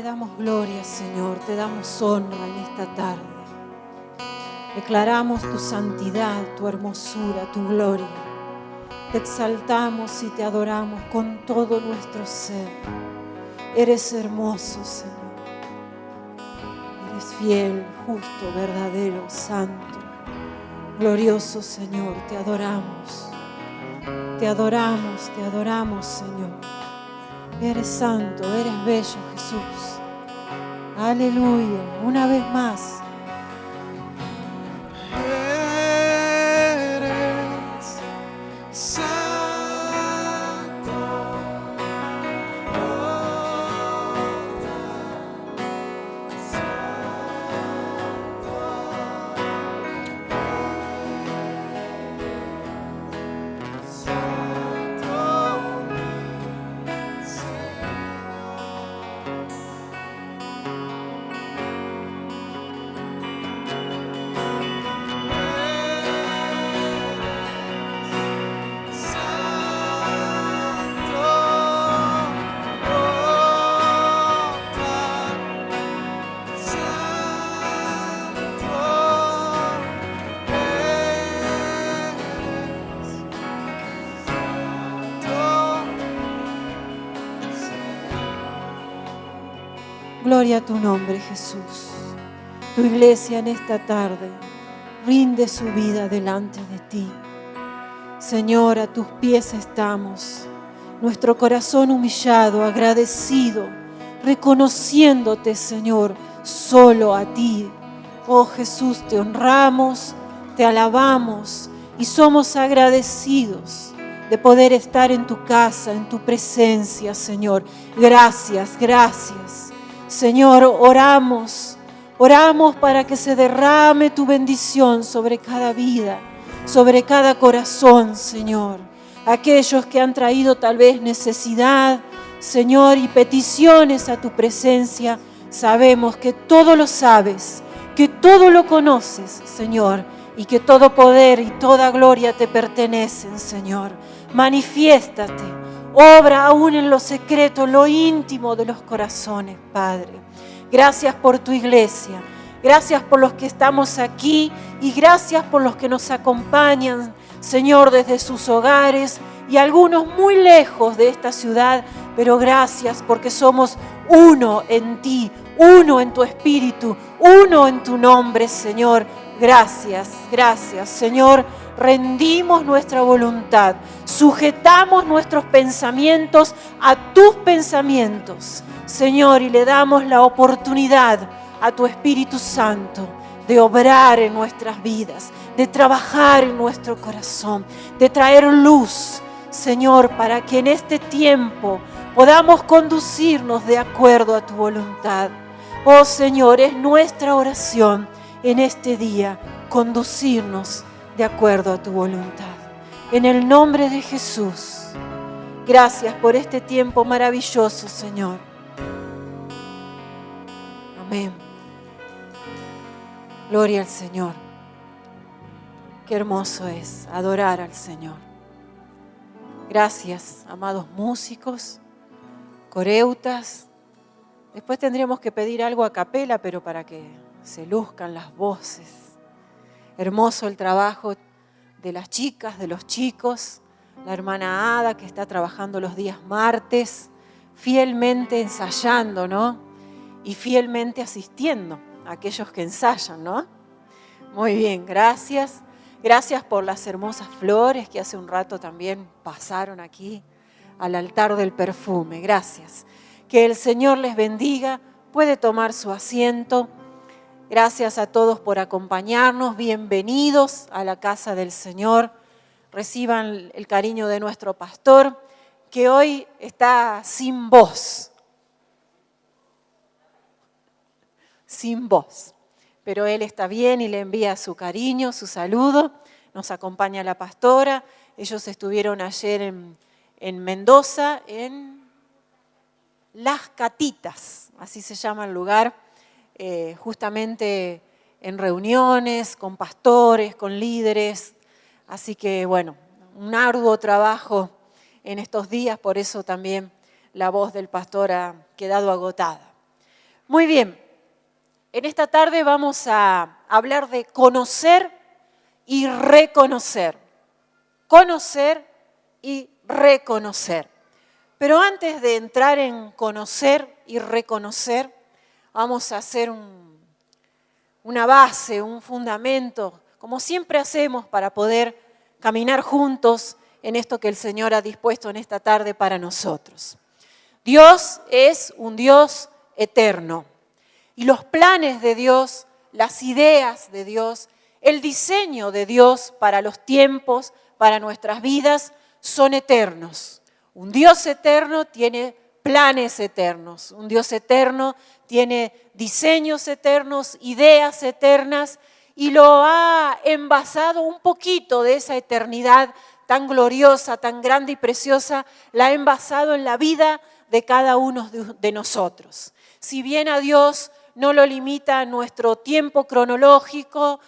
te damos gloria, Señor, te damos honra en esta tarde. Declaramos tu santidad, tu hermosura, tu gloria. Te exaltamos y te adoramos con todo nuestro ser. Eres hermoso, Señor. Eres fiel, justo, verdadero, santo. Glorioso, Señor, te adoramos. Te adoramos, Señor. Eres santo, eres bello, Jesús. Aleluya, una vez más. Gloria a tu nombre, Jesús. Tu iglesia en esta tarde rinde su vida delante de ti. Señor, a tus pies estamos, nuestro corazón humillado, agradecido, reconociéndote, Señor, solo a ti. Oh Jesús, te honramos, te alabamos y somos agradecidos de poder estar en tu casa, en tu presencia, Señor. Gracias, gracias. Señor, oramos para que se derrame tu bendición sobre cada vida, sobre cada corazón, Señor. Aquellos que han traído tal vez necesidad, Señor, y peticiones a tu presencia, sabemos que todo lo sabes, que todo lo conoces, Señor, y que todo poder y toda gloria te pertenecen, Señor. Manifiéstate. Obra aún en lo secreto, en lo íntimo de los corazones, Padre. Gracias por tu iglesia. Gracias por los que estamos aquí y gracias por los que nos acompañan, Señor, desde sus hogares y algunos muy lejos de esta ciudad. Pero gracias porque somos uno en ti, uno en tu espíritu, uno en tu nombre, Señor. Gracias, gracias, Señor. Rendimos nuestra voluntad, sujetamos nuestros pensamientos a tus pensamientos, Señor, y le damos la oportunidad a tu Espíritu Santo de obrar en nuestras vidas, de trabajar en nuestro corazón, de traer luz, Señor, para que en este tiempo podamos conducirnos de acuerdo a tu voluntad. Oh Señor, es nuestra oración en este día, conducirnos de acuerdo a tu voluntad. En el nombre de Jesús, gracias por este tiempo maravilloso, Señor. Amén. Gloria al Señor. Qué hermoso es adorar al Señor. Gracias, amados músicos, coreutas. Después tendríamos que pedir algo a capela, pero para que se luzcan las voces. Hermoso el trabajo de las chicas, de los chicos, la hermana Ada que está trabajando los días martes, fielmente ensayando, ¿no? Y fielmente asistiendo a aquellos que ensayan, ¿no? Muy bien, gracias. Gracias por las hermosas flores que hace un rato también pasaron aquí al altar del perfume. Gracias. Que el Señor les bendiga. Puede tomar su asiento. Gracias a todos por acompañarnos. Bienvenidos a la casa del Señor. Reciban el cariño de nuestro pastor, que hoy está sin voz. Sin voz. Pero él está bien y le envía su cariño, su saludo. Nos acompaña la pastora. Ellos estuvieron ayer en Mendoza, en Las Catitas, así se llama el lugar, justamente en reuniones con pastores, con líderes. Así que, bueno, un arduo trabajo en estos días, por eso también la voz del pastor ha quedado agotada. Muy bien, en esta tarde vamos a hablar de conocer y reconocer. Conocer y reconocer. Pero antes de entrar en conocer y reconocer, vamos a hacer una base, un fundamento, como siempre hacemos para poder caminar juntos en esto que el Señor ha dispuesto en esta tarde para nosotros. Dios es un Dios eterno y los planes de Dios, las ideas de Dios, el diseño de Dios para los tiempos, para nuestras vidas, son eternos. Un Dios eterno tiene planes eternos, un Dios eterno tiene diseños eternos, ideas eternas y lo ha envasado un poquito de esa eternidad tan gloriosa, tan grande y preciosa, la ha envasado en la vida de cada uno de nosotros. Si bien a Dios no lo limita nuestro tiempo cronológico,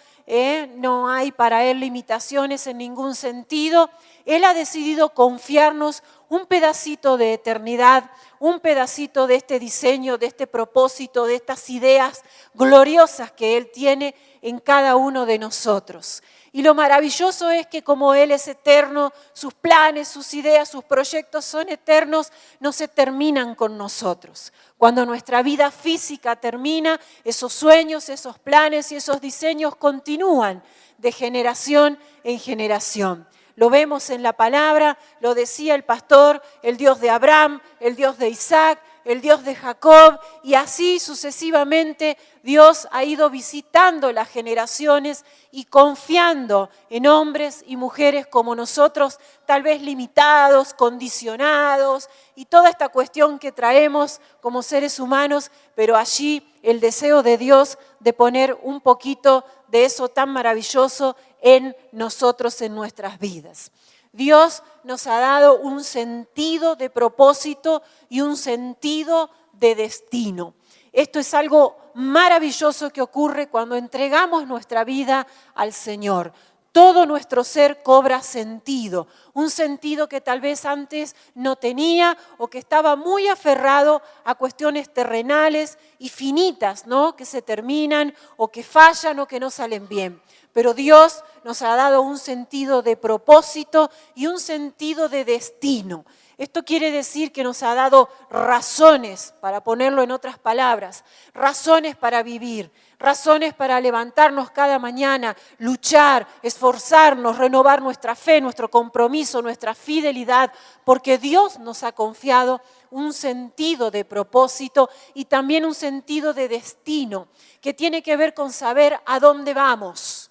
no hay para Él limitaciones en ningún sentido, Él ha decidido confiarnos un pedacito de eternidad, un pedacito de este diseño, de este propósito, de estas ideas gloriosas que Él tiene en cada uno de nosotros. Y lo maravilloso es que como Él es eterno, sus planes, sus ideas, sus proyectos son eternos, no se terminan con nosotros. Cuando nuestra vida física termina, esos sueños, esos planes y esos diseños continúan de generación en generación. Lo vemos en la palabra, lo decía el pastor, el Dios de Abraham, el Dios de Isaac, el Dios de Jacob, y así sucesivamente Dios ha ido visitando las generaciones y confiando en hombres y mujeres como nosotros, tal vez limitados, condicionados, y toda esta cuestión que traemos como seres humanos, pero allí el deseo de Dios de poner un poquito de eso tan maravilloso en nosotros, en nuestras vidas. Dios nos ha dado un sentido de propósito y un sentido de destino. Esto es algo maravilloso que ocurre cuando entregamos nuestra vida al Señor. Todo nuestro ser cobra sentido, un sentido que tal vez antes no tenía o que estaba muy aferrado a cuestiones terrenales y finitas, ¿no? Que se terminan o que fallan o que no salen bien. Pero Dios nos ha dado un sentido de propósito y un sentido de destino. Esto quiere decir que nos ha dado razones, para ponerlo en otras palabras, razones para vivir, razones para levantarnos cada mañana, luchar, esforzarnos, renovar nuestra fe, nuestro compromiso, nuestra fidelidad, porque Dios nos ha confiado un sentido de propósito y también un sentido de destino, que tiene que ver con saber a dónde vamos.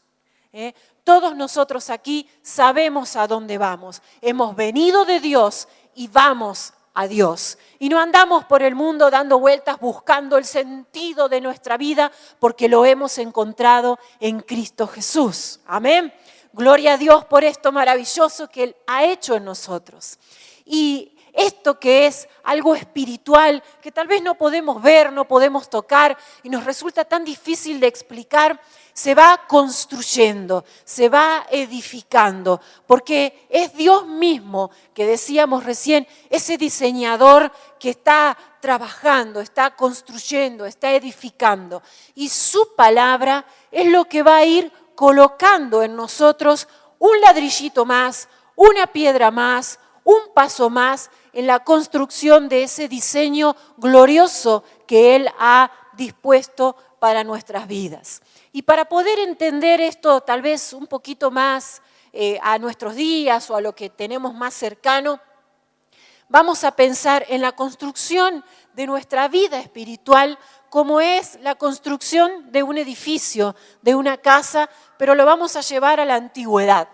Todos nosotros aquí sabemos a dónde vamos. Hemos venido de Dios y vamos a Dios. Y no andamos por el mundo dando vueltas buscando el sentido de nuestra vida porque lo hemos encontrado en Cristo Jesús. Amén. Gloria a Dios por esto maravilloso que Él ha hecho en nosotros. Y esto que es algo espiritual, que tal vez no podemos ver, no podemos tocar y nos resulta tan difícil de explicar, se va construyendo, se va edificando, porque es Dios mismo, que decíamos recién, ese diseñador que está trabajando, está construyendo, está edificando. Y su palabra es lo que va a ir colocando en nosotros un ladrillito más, una piedra más, un paso más en la construcción de ese diseño glorioso que Él ha dispuesto para nuestras vidas. Y para poder entender esto tal vez un poquito más a nuestros días o a lo que tenemos más cercano, vamos a pensar en la construcción de nuestra vida espiritual como es la construcción de un edificio, de una casa, pero lo vamos a llevar a la antigüedad.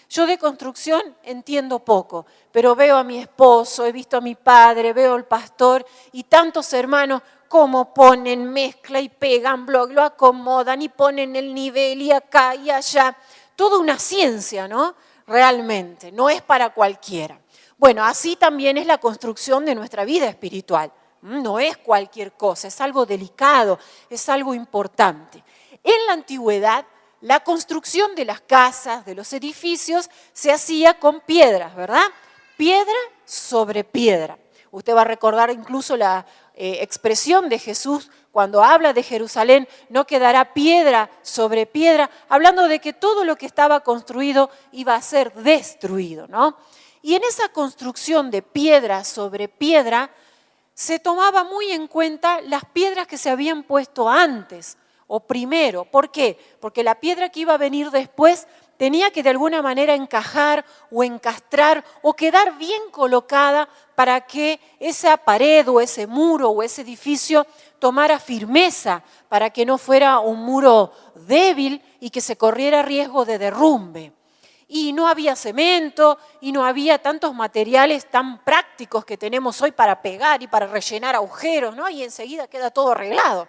Yo de construcción entiendo poco, pero veo a mi esposo, he visto a mi padre, veo al pastor y tantos hermanos cómo ponen, mezcla y pegan bloc, lo acomodan y ponen el nivel y acá y allá. Toda una ciencia, ¿no? Realmente, no es para cualquiera. Bueno, así también es la construcción de nuestra vida espiritual. No es cualquier cosa, es algo delicado, es algo importante. En la antigüedad, la construcción de las casas, de los edificios, se hacía con piedras, ¿verdad? Piedra sobre piedra. Usted va a recordar incluso la expresión de Jesús cuando habla de Jerusalén, no quedará piedra sobre piedra, hablando de que todo lo que estaba construido iba a ser destruido, ¿no? Y en esa construcción de piedra sobre piedra, se tomaba muy en cuenta las piedras que se habían puesto antes o primero. ¿Por qué? Porque la piedra que iba a venir después tenía que de alguna manera encajar o encastrar o quedar bien colocada para que esa pared o ese muro o ese edificio tomara firmeza, para que no fuera un muro débil y que se corriera riesgo de derrumbe. Y no había cemento y no había tantos materiales tan prácticos que tenemos hoy para pegar y para rellenar agujeros, ¿no? Y enseguida queda todo arreglado.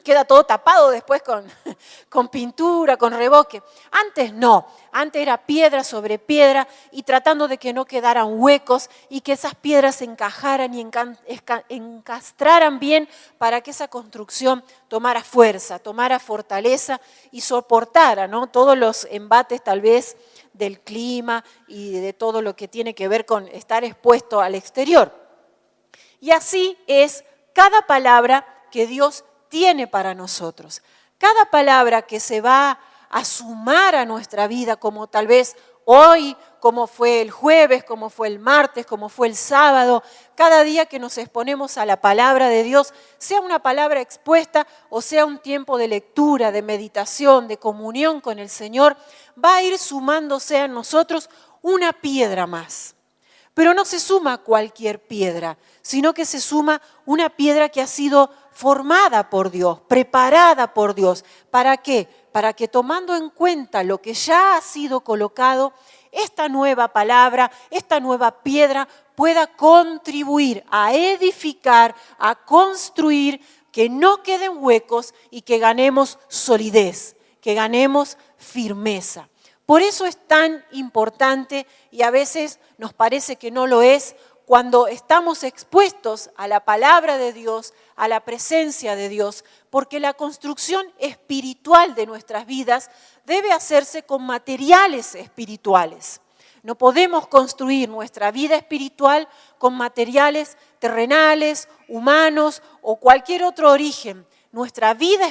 Queda todo tapado después con pintura, con revoque. Antes no, antes era piedra sobre piedra y tratando de que no quedaran huecos y que esas piedras se encajaran y encastraran bien para que esa construcción tomara fuerza, tomara fortaleza y soportara, ¿no?, todos los embates tal vez del clima y de todo lo que tiene que ver con estar expuesto al exterior. Y así es cada palabra que Dios tiene para nosotros. Cada palabra que se va a sumar a nuestra vida, como tal vez hoy, como fue el jueves, como fue el martes, como fue el sábado, cada día que nos exponemos a la palabra de Dios, sea una palabra expuesta o sea un tiempo de lectura, de meditación, de comunión con el Señor, va a ir sumándose a nosotros una piedra más. Pero no se suma cualquier piedra, sino que se suma una piedra que ha sido formada por Dios, preparada por Dios. ¿Para qué? Para que tomando en cuenta lo que ya ha sido colocado, esta nueva palabra, esta nueva piedra pueda contribuir a edificar, a construir, que no queden huecos y que ganemos solidez, que ganemos firmeza. Por eso es tan importante y a veces nos parece que no lo es cuando estamos expuestos a la palabra de Dios, a la presencia de Dios, porque la construcción espiritual de nuestras vidas debe hacerse con materiales espirituales. No podemos construir nuestra vida espiritual con materiales terrenales, humanos o cualquier otro origen. Nuestra vida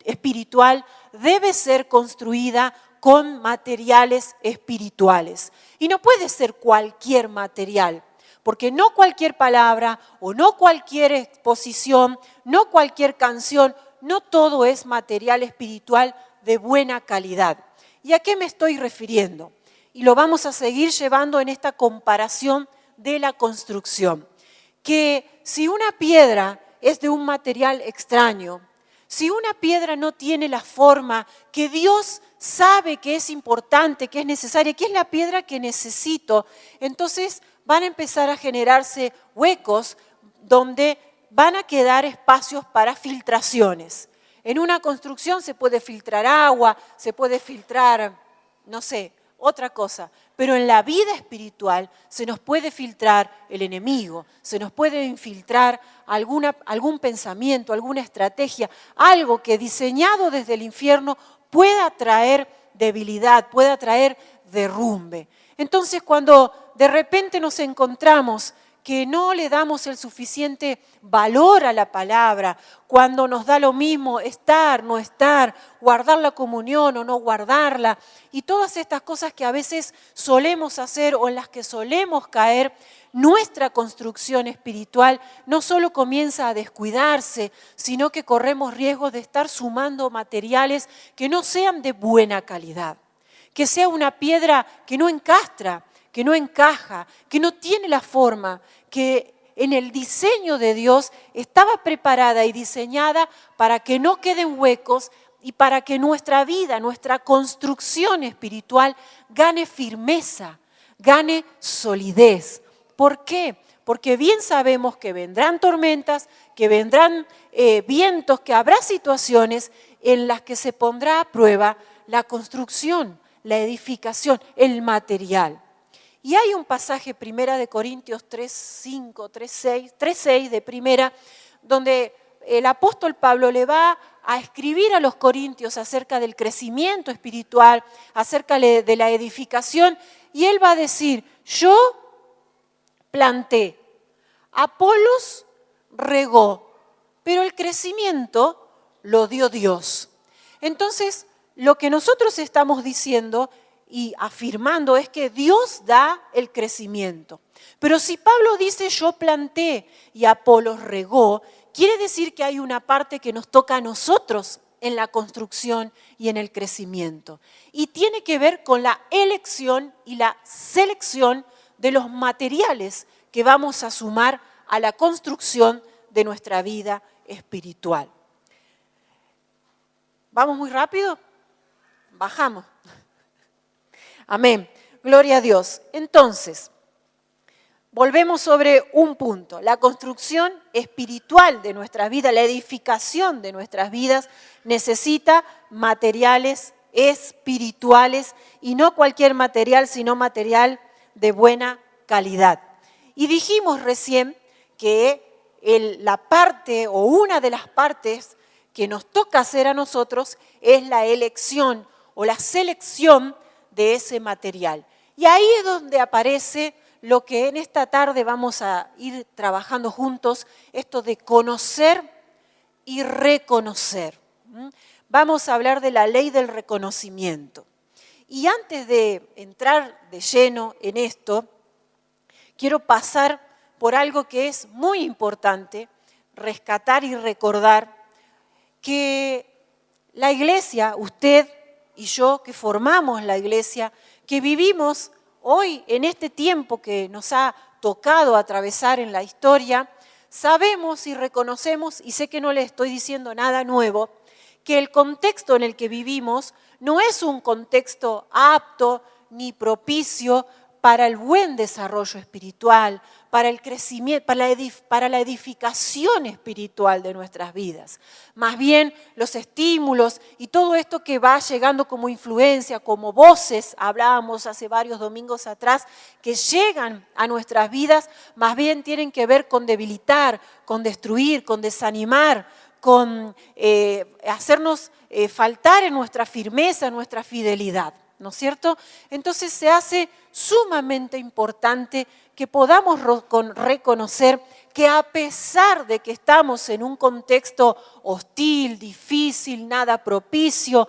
espiritual debe ser construida con materiales espirituales. Y no puede ser cualquier material, porque no cualquier palabra o no cualquier exposición, no cualquier canción, no todo es material espiritual de buena calidad. ¿Y a qué me estoy refiriendo? Y lo vamos a seguir llevando en esta comparación de la construcción. Que si una piedra es de un material extraño, si una piedra no tiene la forma que Dios sabe que es importante, que es necesaria, que es la piedra que necesito, entonces van a empezar a generarse huecos donde van a quedar espacios para filtraciones. En una construcción se puede filtrar agua, se puede filtrar, no sé, otra cosa. Pero en la vida espiritual se nos puede filtrar el enemigo, se nos puede infiltrar algún pensamiento, alguna estrategia, algo que diseñado desde el infierno pueda traer debilidad, pueda traer derrumbe. Entonces, cuando de repente nos encontramos que no le damos el suficiente valor a la palabra, cuando nos da lo mismo estar, no estar, guardar la comunión o no guardarla, y todas estas cosas que a veces solemos hacer o en las que solemos caer, nuestra construcción espiritual no solo comienza a descuidarse, sino que corremos riesgos de estar sumando materiales que no sean de buena calidad, que sea una piedra que no encastra, que no encaja, que no tiene la forma, que en el diseño de Dios estaba preparada y diseñada para que no queden huecos y para que nuestra vida, nuestra construcción espiritual gane firmeza, gane solidez. ¿Por qué? Porque bien sabemos que vendrán tormentas, que vendrán vientos, que habrá situaciones en las que se pondrá a prueba la construcción, la edificación, el material. Y hay un pasaje, 1 Corintios 3:5, 3:6 de primera, donde el apóstol Pablo le va a escribir a los corintios acerca del crecimiento espiritual, acerca de la edificación, y él va a decir, yo planté, Apolos regó, pero el crecimiento lo dio Dios. Entonces, lo que nosotros estamos diciendo y afirmando es que Dios da el crecimiento. Pero si Pablo dice yo planté y Apolos regó, quiere decir que hay una parte que nos toca a nosotros en la construcción y en el crecimiento. Y tiene que ver con la elección y la selección de los materiales que vamos a sumar a la construcción de nuestra vida espiritual. ¿Vamos muy rápido? Bajamos. Amén. Gloria a Dios. Entonces, volvemos sobre un punto. La construcción espiritual de nuestra vida, la edificación de nuestras vidas necesita materiales espirituales y no cualquier material, sino material de buena calidad. Y dijimos recién que la parte o una de las partes que nos toca hacer a nosotros es la elección o la selección de ese material. Y ahí es donde aparece lo que en esta tarde vamos a ir trabajando juntos, esto de conocer y reconocer. Vamos a hablar de la ley del reconocimiento. Y antes de entrar de lleno en esto, quiero pasar por algo que es muy importante, rescatar y recordar que la iglesia, usted y yo que formamos la iglesia, que vivimos hoy en este tiempo que nos ha tocado atravesar en la historia, sabemos y reconocemos, y sé que no le estoy diciendo nada nuevo, que el contexto en el que vivimos no es un contexto apto ni propicio para el buen desarrollo espiritual, para el crecimiento, para la edificación espiritual de nuestras vidas. Más bien los estímulos y todo esto que va llegando como influencia, como voces, hablábamos hace varios domingos atrás, que llegan a nuestras vidas, más bien tienen que ver con debilitar, con destruir, con desanimar, con hacernos faltar en nuestra firmeza, en nuestra fidelidad. ¿No es cierto? Entonces se hace sumamente importante que podamos reconocer que a pesar de que estamos en un contexto hostil, difícil, nada propicio,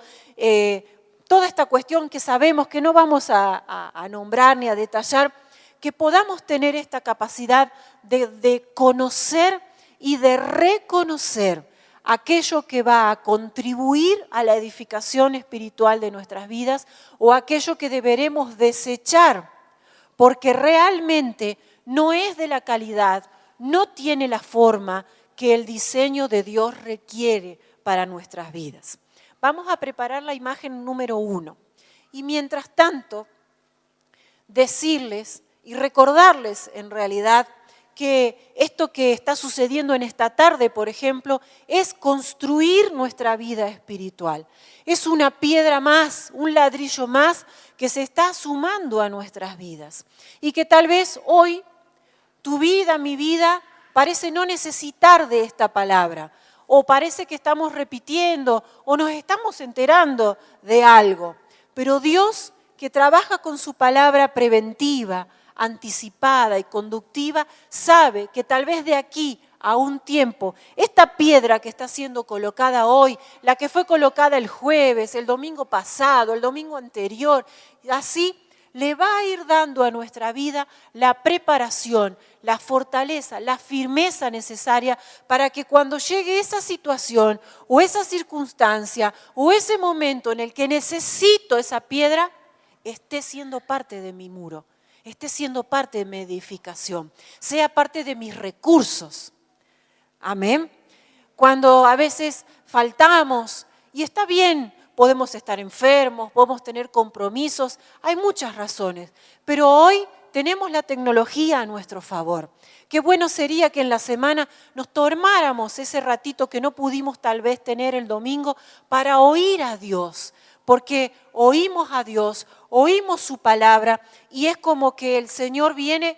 toda esta cuestión que sabemos que no vamos a nombrar ni a detallar, que podamos tener esta capacidad de conocer y de reconocer aquello que va a contribuir a la edificación espiritual de nuestras vidas o aquello que deberemos desechar porque realmente no es de la calidad, no tiene la forma que el diseño de Dios requiere para nuestras vidas. Vamos a preparar la imagen número 1 y mientras tanto decirles y recordarles en realidad que esto que está sucediendo en esta tarde, por ejemplo, es construir nuestra vida espiritual. Es una piedra más, un ladrillo más que se está sumando a nuestras vidas. Y que tal vez hoy tu vida, mi vida, parece no necesitar de esta palabra. O parece que estamos repitiendo o nos estamos enterando de algo. Pero Dios, que trabaja con su palabra preventiva, anticipada y conductiva, sabe que tal vez de aquí a un tiempo, esta piedra que está siendo colocada hoy, la que fue colocada el jueves, el domingo pasado, el domingo anterior, así le va a ir dando a nuestra vida la preparación, la fortaleza, la firmeza necesaria para que cuando llegue esa situación o esa circunstancia o ese momento en el que necesito esa piedra, esté siendo parte de mi muro, esté siendo parte de mi edificación, sea parte de mis recursos. Amén. Cuando a veces faltamos, y está bien, podemos estar enfermos, podemos tener compromisos, hay muchas razones, pero hoy tenemos la tecnología a nuestro favor. Qué bueno sería que en la semana nos tomáramos ese ratito que no pudimos tal vez tener el domingo para oír a Dios, porque oímos a Dios, oímos su palabra y es como que el Señor viene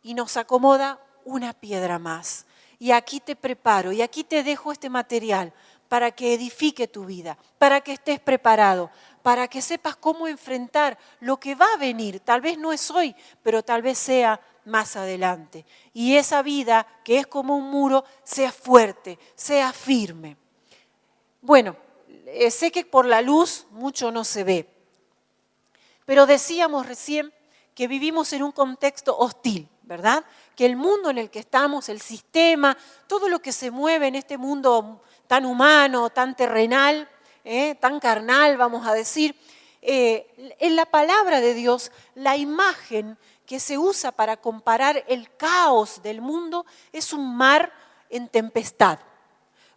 y nos acomoda una piedra más. Y aquí te preparo y aquí te dejo este material para que edifique tu vida, para que estés preparado, para que sepas cómo enfrentar lo que va a venir. Tal vez no es hoy, pero tal vez sea más adelante. Y esa vida, que es como un muro, sea fuerte, sea firme. Bueno, sé que por la luz mucho no se ve, pero decíamos recién que vivimos en un contexto hostil, ¿verdad? Que el mundo en el que estamos, el sistema, todo lo que se mueve en este mundo tan humano, tan terrenal, tan carnal, vamos a decir, en la palabra de Dios, la imagen que se usa para comparar el caos del mundo es un mar en tempestad.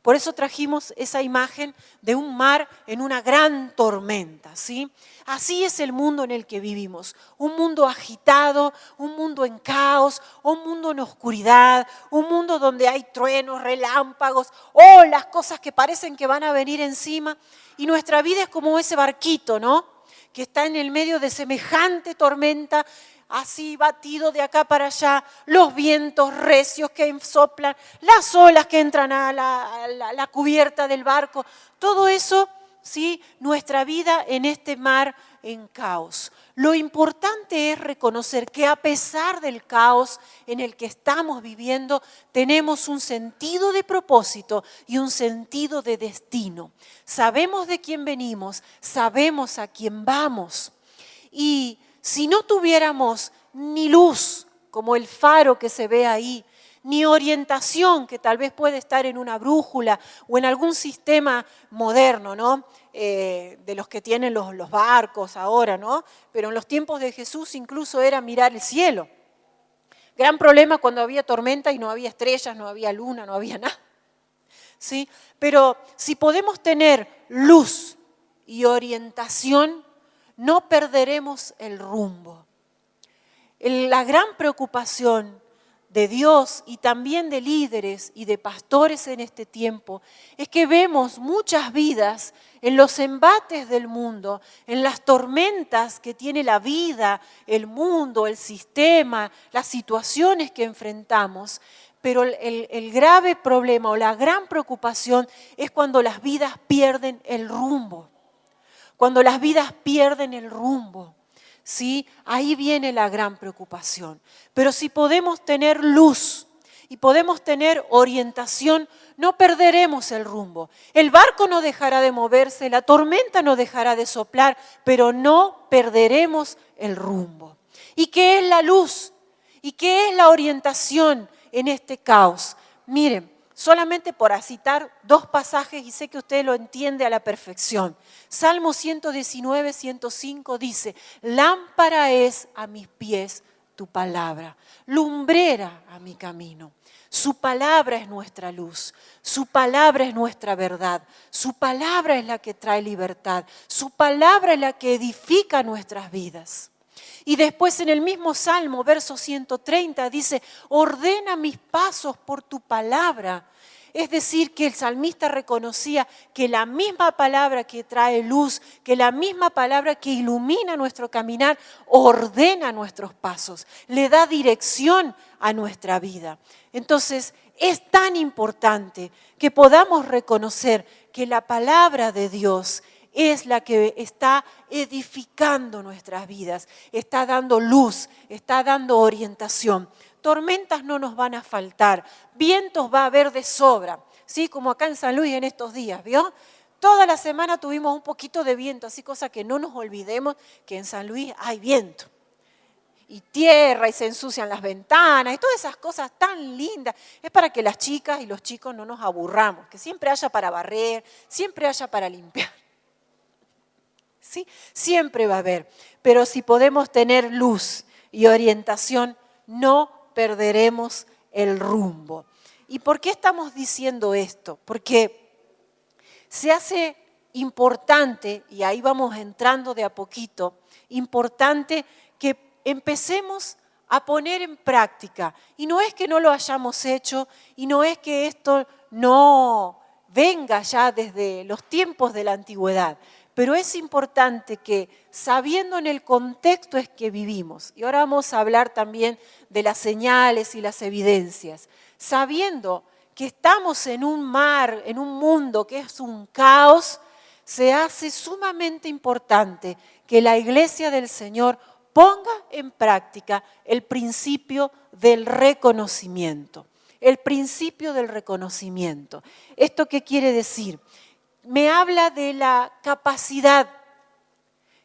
Por eso trajimos esa imagen de un mar en una gran tormenta, ¿sí? Así es el mundo en el que vivimos, un mundo agitado, un mundo en caos, un mundo en oscuridad, un mundo donde hay truenos, relámpagos, olas, cosas que parecen que van a venir encima. Y nuestra vida es como ese barquito, ¿no? Que está en el medio de semejante tormenta, así batido de acá para allá, los vientos recios que soplan, las olas que entran a la cubierta del barco, todo eso, ¿sí? Nuestra vida en este mar en caos. Lo importante es reconocer que a pesar del caos en el que estamos viviendo, tenemos un sentido de propósito y un sentido de destino. Sabemos de quién venimos, sabemos a quién vamos. Y si no tuviéramos ni luz, como el faro que se ve ahí, ni orientación, que tal vez puede estar en una brújula o en algún sistema moderno, ¿no? De los que tienen los barcos ahora, ¿no? Pero en los tiempos de Jesús incluso era mirar el cielo. Gran problema cuando había tormenta y no había estrellas, no había luna, no había nada, ¿sí? Pero si podemos tener luz y orientación, no perderemos el rumbo. La gran preocupación de Dios y también de líderes y de pastores en este tiempo es que vemos muchas vidas en los embates del mundo, en las tormentas que tiene la vida, el mundo, el sistema, las situaciones que enfrentamos. Pero el grave problema o la gran preocupación es cuando las vidas pierden el rumbo. Cuando las vidas pierden el rumbo, ¿sí? Ahí viene la gran preocupación. Pero si podemos tener luz y podemos tener orientación, no perderemos el rumbo. El barco no dejará de moverse, la tormenta no dejará de soplar, pero no perderemos el rumbo. ¿Y qué es la luz? ¿Y qué es la orientación en este caos? Miren, solamente por citar dos pasajes y sé que usted lo entiende a la perfección. Salmo 119, 105 dice, lámpara es a mis pies tu palabra, lumbrera a mi camino. Su palabra es nuestra luz, su palabra es nuestra verdad, su palabra es la que trae libertad, su palabra es la que edifica nuestras vidas. Y después en el mismo Salmo, verso 130, dice, ordena mis pasos por tu palabra. Es decir, que el salmista reconocía que la misma palabra que trae luz, que la misma palabra que ilumina nuestro caminar, ordena nuestros pasos, le da dirección a nuestra vida. Entonces, es tan importante que podamos reconocer que la palabra de Dios es la que está edificando nuestras vidas, está dando luz, está dando orientación. Tormentas no nos van a faltar, vientos va a haber de sobra, ¿sí? Como acá en San Luis en estos días, ¿vio? Toda la semana tuvimos un poquito de viento, así cosa que no nos olvidemos que en San Luis hay viento. Y tierra, y se ensucian las ventanas, y todas esas cosas tan lindas. Es para que las chicas y los chicos no nos aburramos, que siempre haya para barrer, siempre haya para limpiar. ¿Sí? Siempre va a haber, pero si podemos tener luz y orientación, no perderemos el rumbo. ¿Y por qué estamos diciendo esto? Porque se hace importante, y ahí vamos entrando de a poquito, importante que empecemos a poner en práctica. Y no es que no lo hayamos hecho, y no es que esto no venga ya desde los tiempos de la antigüedad, pero es importante que, sabiendo en el contexto en que vivimos, y ahora vamos a hablar también de las señales y las evidencias, sabiendo que estamos en un mar, en un mundo que es un caos, se hace sumamente importante que la iglesia del Señor ponga en práctica el principio del reconocimiento. El principio del reconocimiento. ¿Esto qué quiere decir? Me habla de la capacidad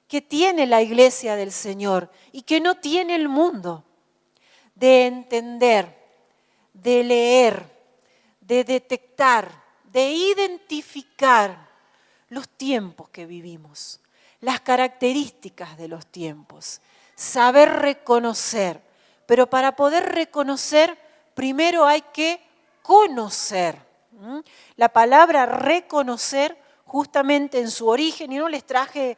que tiene la iglesia del Señor y que no tiene el mundo, de entender, de leer, de detectar, de identificar los tiempos que vivimos, las características de los tiempos, saber reconocer. Pero para poder reconocer, primero hay que conocer. La palabra reconocer, justamente en su origen, y no les traje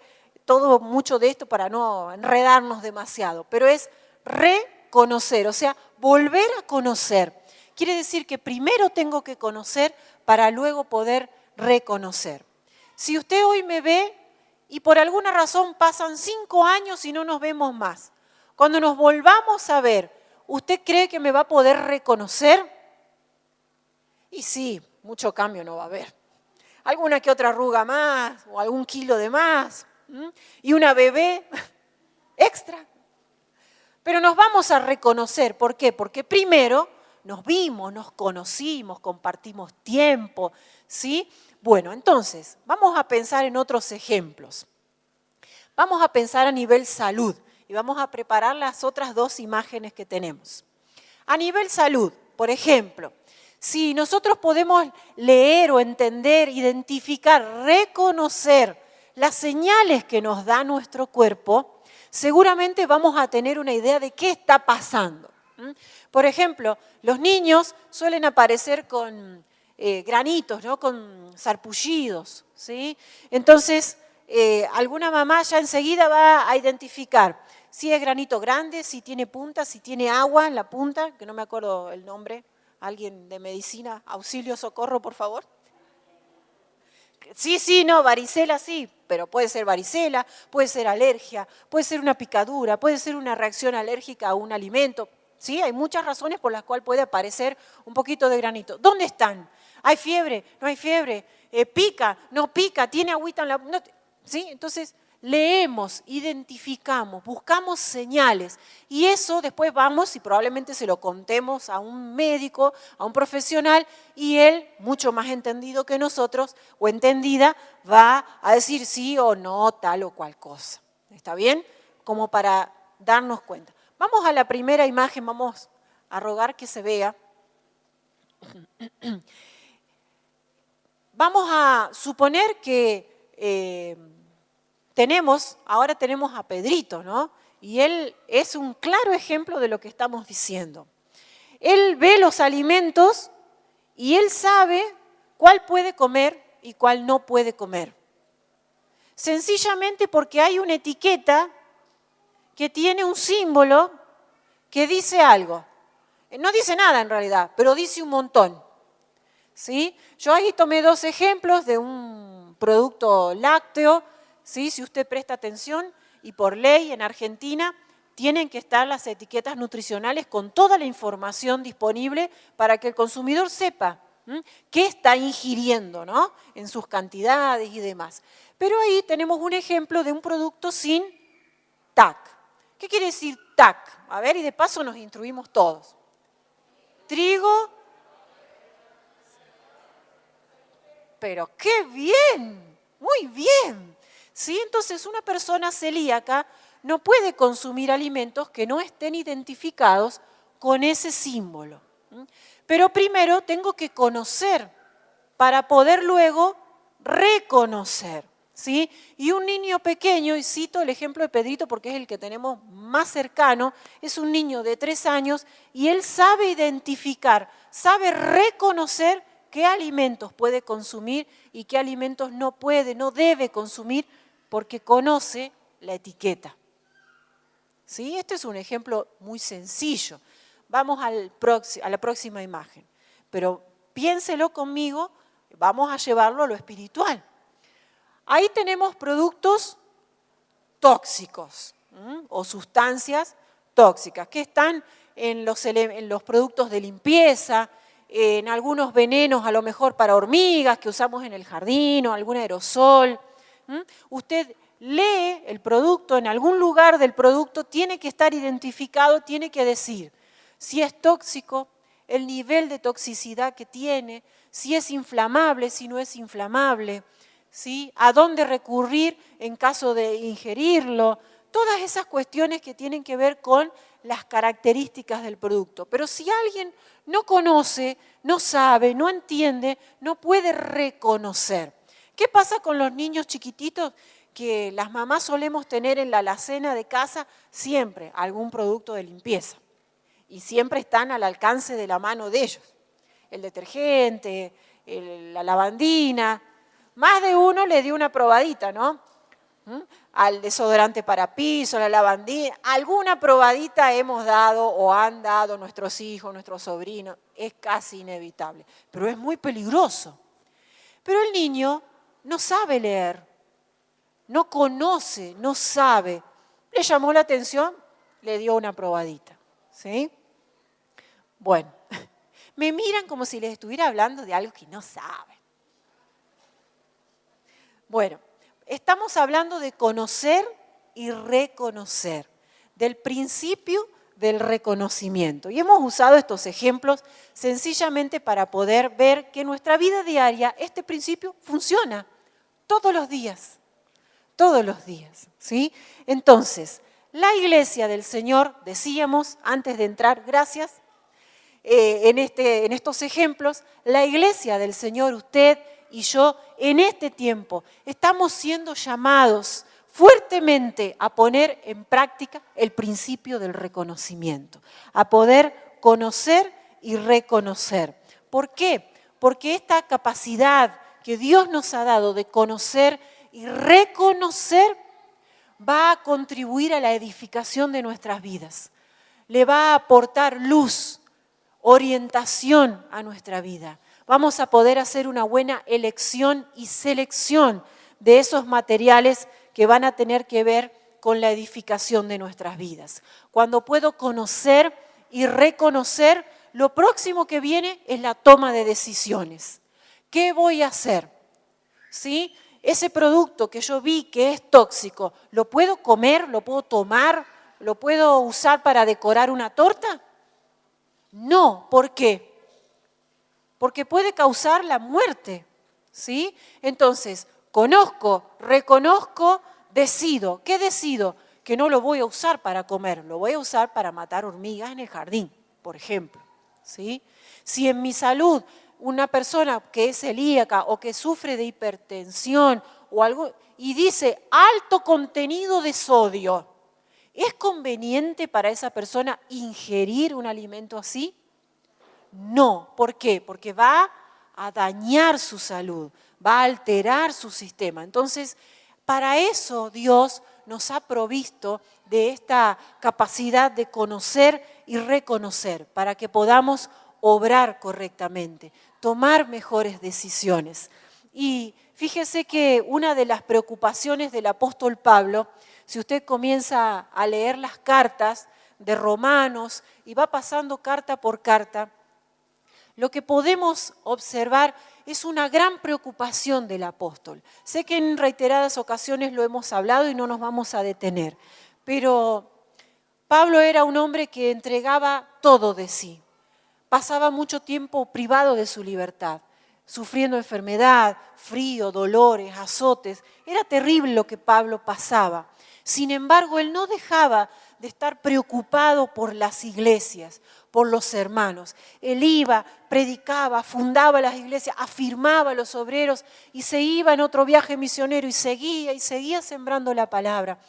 mucho de esto para no enredarnos demasiado, pero es reconocer, o sea, volver a conocer. Quiere decir que primero tengo que conocer para luego poder reconocer. Si usted hoy me ve y por alguna razón pasan 5 años y no nos vemos más, cuando nos volvamos a ver, ¿usted cree que me va a poder reconocer? Y sí, mucho cambio no va a haber. Alguna que otra arruga más o algún kilo de más. Y una bebé extra. Pero nos vamos a reconocer. ¿Por qué? Porque primero nos vimos, nos conocimos, compartimos tiempo, ¿sí? Bueno, entonces, vamos a pensar en otros ejemplos. Vamos a pensar a nivel salud y vamos a preparar las otras 2 imágenes que tenemos. A nivel salud, por ejemplo, si nosotros podemos leer o entender, identificar, reconocer las señales que nos da nuestro cuerpo, seguramente vamos a tener una idea de qué está pasando. Por ejemplo, los niños suelen aparecer con granitos, ¿no? Con sarpullidos, ¿sí? Entonces, alguna mamá ya enseguida va a identificar si es granito grande, si tiene punta, si tiene agua en la punta, que no me acuerdo el nombre. ¿Alguien de medicina? Auxilio, socorro, por favor. Sí, no, varicela sí, pero puede ser varicela, puede ser alergia, puede ser una picadura, puede ser una reacción alérgica a un alimento. ¿Sí? Hay muchas razones por las cuales puede aparecer un poquito de granito. ¿Dónde están? ¿Hay fiebre? ¿No hay fiebre? ¿Pica? ¿No pica? ¿Tiene agüita en la...? No, ¿sí? Entonces, leemos, identificamos, buscamos señales y eso después vamos y probablemente se lo contemos a un médico, a un profesional y él, mucho más entendido que nosotros o entendida, va a decir sí o no, tal o cual cosa. ¿Está bien? Como para darnos cuenta. Vamos a la primera imagen, vamos a rogar que se vea. Vamos a suponer que ahora tenemos a Pedrito, ¿no? Y él es un claro ejemplo de lo que estamos diciendo. Él ve los alimentos y él sabe cuál puede comer y cuál no puede comer. Sencillamente porque hay una etiqueta que tiene un símbolo que dice algo. No dice nada en realidad, pero dice un montón. ¿Sí? Yo ahí tomé 2 ejemplos de un producto lácteo. ¿Sí? Si usted presta atención, y por ley en Argentina tienen que estar las etiquetas nutricionales con toda la información disponible para que el consumidor sepa qué está ingiriendo, ¿no? En sus cantidades y demás. Pero ahí tenemos un ejemplo de un producto sin TAC. ¿Qué quiere decir TAC? A ver, y de paso nos instruimos todos. Trigo. Pero qué bien, muy bien. ¿Sí? Entonces una persona celíaca no puede consumir alimentos que no estén identificados con ese símbolo. Pero primero tengo que conocer para poder luego reconocer. ¿Sí? Y un niño pequeño, y cito el ejemplo de Pedrito porque es el que tenemos más cercano, es un niño de 3 años y él sabe identificar, sabe reconocer qué alimentos puede consumir y qué alimentos no puede, no debe consumir porque conoce la etiqueta. ¿Sí? Este es un ejemplo muy sencillo. Vamos a la próxima imagen, pero piénselo conmigo, vamos a llevarlo a lo espiritual. Ahí tenemos productos tóxicos o sustancias tóxicas que están en los productos de limpieza, en algunos venenos a lo mejor para hormigas que usamos en el jardín o algún aerosol. Usted lee el producto, en algún lugar del producto tiene que estar identificado, tiene que decir si es tóxico, el nivel de toxicidad que tiene, si es inflamable, si no es inflamable, ¿sí? A dónde recurrir en caso de ingerirlo, todas esas cuestiones que tienen que ver con las características del producto. Pero si alguien no conoce, no sabe, no entiende, no puede reconocer. ¿Qué pasa con los niños chiquititos que las mamás solemos tener en la alacena de casa? Siempre algún producto de limpieza y siempre están al alcance de la mano de ellos. El detergente, la lavandina, más de uno le dio una probadita, ¿no? Al desodorante para piso, la lavandina, alguna probadita hemos dado o han dado nuestros hijos, nuestros sobrinos, es casi inevitable, pero es muy peligroso. Pero el niño no sabe leer, no conoce, no sabe, le llamó la atención, le dio una probadita, ¿sí? Bueno, me miran como si les estuviera hablando de algo que no saben. Bueno, estamos hablando de conocer y reconocer, del principio del reconocimiento. Y hemos usado estos ejemplos sencillamente para poder ver que en nuestra vida diaria este principio funciona todos los días, ¿sí? Entonces, la iglesia del Señor, decíamos antes de entrar, gracias, en estos ejemplos, la iglesia del Señor, usted y yo, en este tiempo, estamos siendo llamados fuertemente a poner en práctica el principio del reconocimiento, a poder conocer y reconocer. ¿Por qué? Porque esta capacidad que Dios nos ha dado de conocer y reconocer va a contribuir a la edificación de nuestras vidas, le va a aportar luz, orientación a nuestra vida. Vamos a poder hacer una buena elección y selección de esos materiales que van a tener que ver con la edificación de nuestras vidas. Cuando puedo conocer y reconocer, lo próximo que viene es la toma de decisiones. ¿Qué voy a hacer? ¿Sí? Ese producto que yo vi que es tóxico, ¿lo puedo comer? ¿Lo puedo tomar? ¿Lo puedo usar para decorar una torta? No, ¿por qué? Porque puede causar la muerte, ¿sí? Entonces, conozco, reconozco, decido. ¿Qué decido? Que no lo voy a usar para comer, lo voy a usar para matar hormigas en el jardín, por ejemplo, ¿sí? Si en mi salud una persona que es celíaca o que sufre de hipertensión o algo y dice alto contenido de sodio, ¿es conveniente para esa persona ingerir un alimento así? No. ¿Por qué? Porque va a dañar su salud, va a alterar su sistema. Entonces, para eso Dios nos ha provisto de esta capacidad de conocer y reconocer, para que podamos obrar correctamente, tomar mejores decisiones. Y fíjese que una de las preocupaciones del apóstol Pablo, si usted comienza a leer las cartas de Romanos y va pasando carta por carta, lo que podemos observar es una gran preocupación del apóstol. Sé que en reiteradas ocasiones lo hemos hablado y no nos vamos a detener, pero Pablo era un hombre que entregaba todo de sí. Pasaba mucho tiempo privado de su libertad, sufriendo enfermedad, frío, dolores, azotes. Era terrible lo que Pablo pasaba. Sin embargo, él no dejaba de estar preocupado por las iglesias, por los hermanos. Él iba, predicaba, fundaba las iglesias, afirmaba a los obreros y se iba en otro viaje misionero y seguía sembrando la palabra.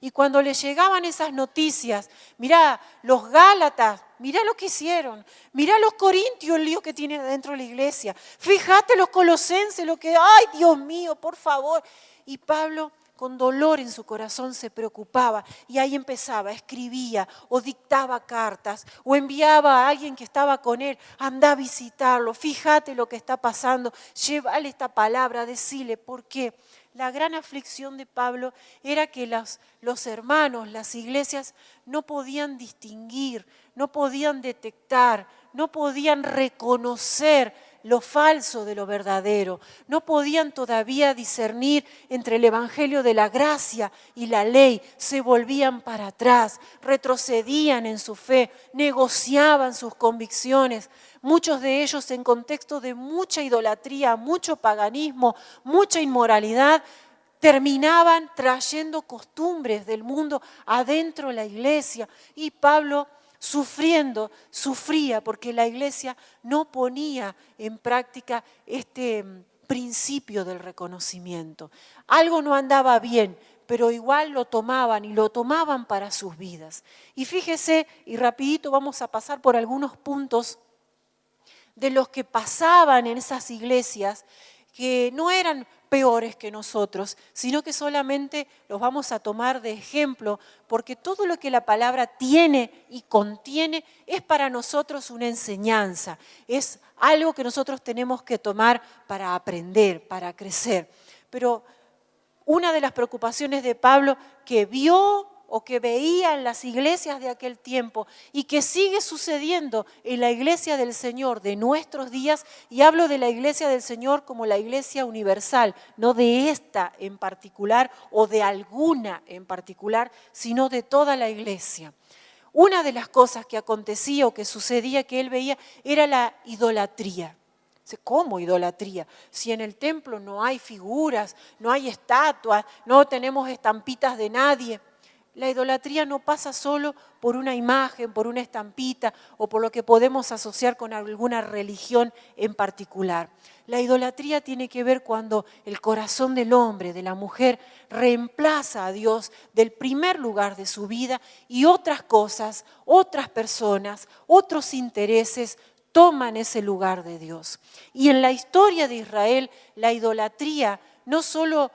Y cuando le llegaban esas noticias, mirá, los Gálatas, mirá lo que hicieron, mirá los Corintios, el lío que tienen dentro de la iglesia, fíjate los Colosenses, lo que, ay Dios mío, por favor. Y Pablo, con dolor en su corazón, se preocupaba y ahí empezaba, escribía o dictaba cartas o enviaba a alguien que estaba con él, anda a visitarlo, fíjate lo que está pasando, llévale esta palabra, decile por qué. La gran aflicción de Pablo era que los hermanos, las iglesias, no podían distinguir, no podían detectar, no podían reconocer lo falso de lo verdadero. No podían todavía discernir entre el evangelio de la gracia y la ley. Se volvían para atrás, retrocedían en su fe, negociaban sus convicciones. Muchos de ellos en contexto de mucha idolatría, mucho paganismo, mucha inmoralidad, terminaban trayendo costumbres del mundo adentro de la iglesia. Y Pablo sufría porque la iglesia no ponía en práctica este principio del reconocimiento. Algo no andaba bien, pero igual lo tomaban y lo tomaban para sus vidas. Y fíjese, y rapidito vamos a pasar por algunos puntos de los que pasaban en esas iglesias, que no eran peores que nosotros, sino que solamente los vamos a tomar de ejemplo, porque todo lo que la palabra tiene y contiene es para nosotros una enseñanza, es algo que nosotros tenemos que tomar para aprender, para crecer. Pero una de las preocupaciones de Pablo que vio o que veía en las iglesias de aquel tiempo y que sigue sucediendo en la iglesia del Señor de nuestros días, y hablo de la iglesia del Señor como la iglesia universal, no de esta en particular o de alguna en particular, sino de toda la iglesia. Una de las cosas que acontecía o que sucedía que él veía era la idolatría. ¿Cómo idolatría? Si en el templo no hay figuras, no hay estatuas, no tenemos estampitas de nadie. La idolatría no pasa solo por una imagen, por una estampita o por lo que podemos asociar con alguna religión en particular. La idolatría tiene que ver cuando el corazón del hombre, de la mujer, reemplaza a Dios del primer lugar de su vida y otras cosas, otras personas, otros intereses toman ese lugar de Dios. Y en la historia de Israel, la idolatría no solo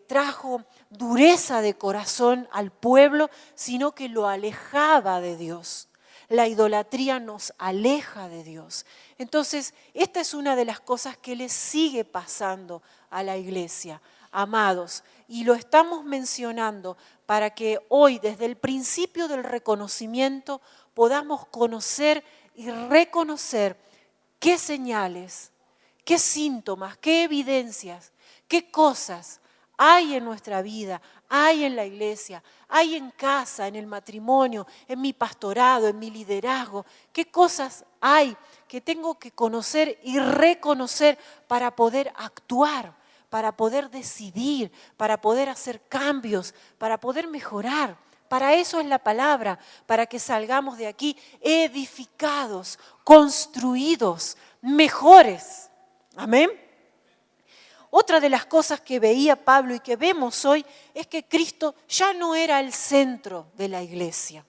trajo dureza de corazón al pueblo, sino que lo alejaba de Dios. La idolatría nos aleja de Dios. Entonces, esta es una de las cosas que le sigue pasando a la iglesia, amados. Y lo estamos mencionando para que hoy, desde el principio del reconocimiento, podamos conocer y reconocer qué señales, qué síntomas, qué evidencias, qué cosas hay en nuestra vida, hay en la iglesia, hay en casa, en el matrimonio, en mi pastorado, en mi liderazgo. ¿Qué cosas hay que tengo que conocer y reconocer para poder actuar, para poder decidir, para poder hacer cambios, para poder mejorar? Para eso es la palabra, para que salgamos de aquí edificados, construidos, mejores. Amén. Otra de las cosas que veía Pablo y que vemos hoy es que Cristo ya no era el centro de la iglesia.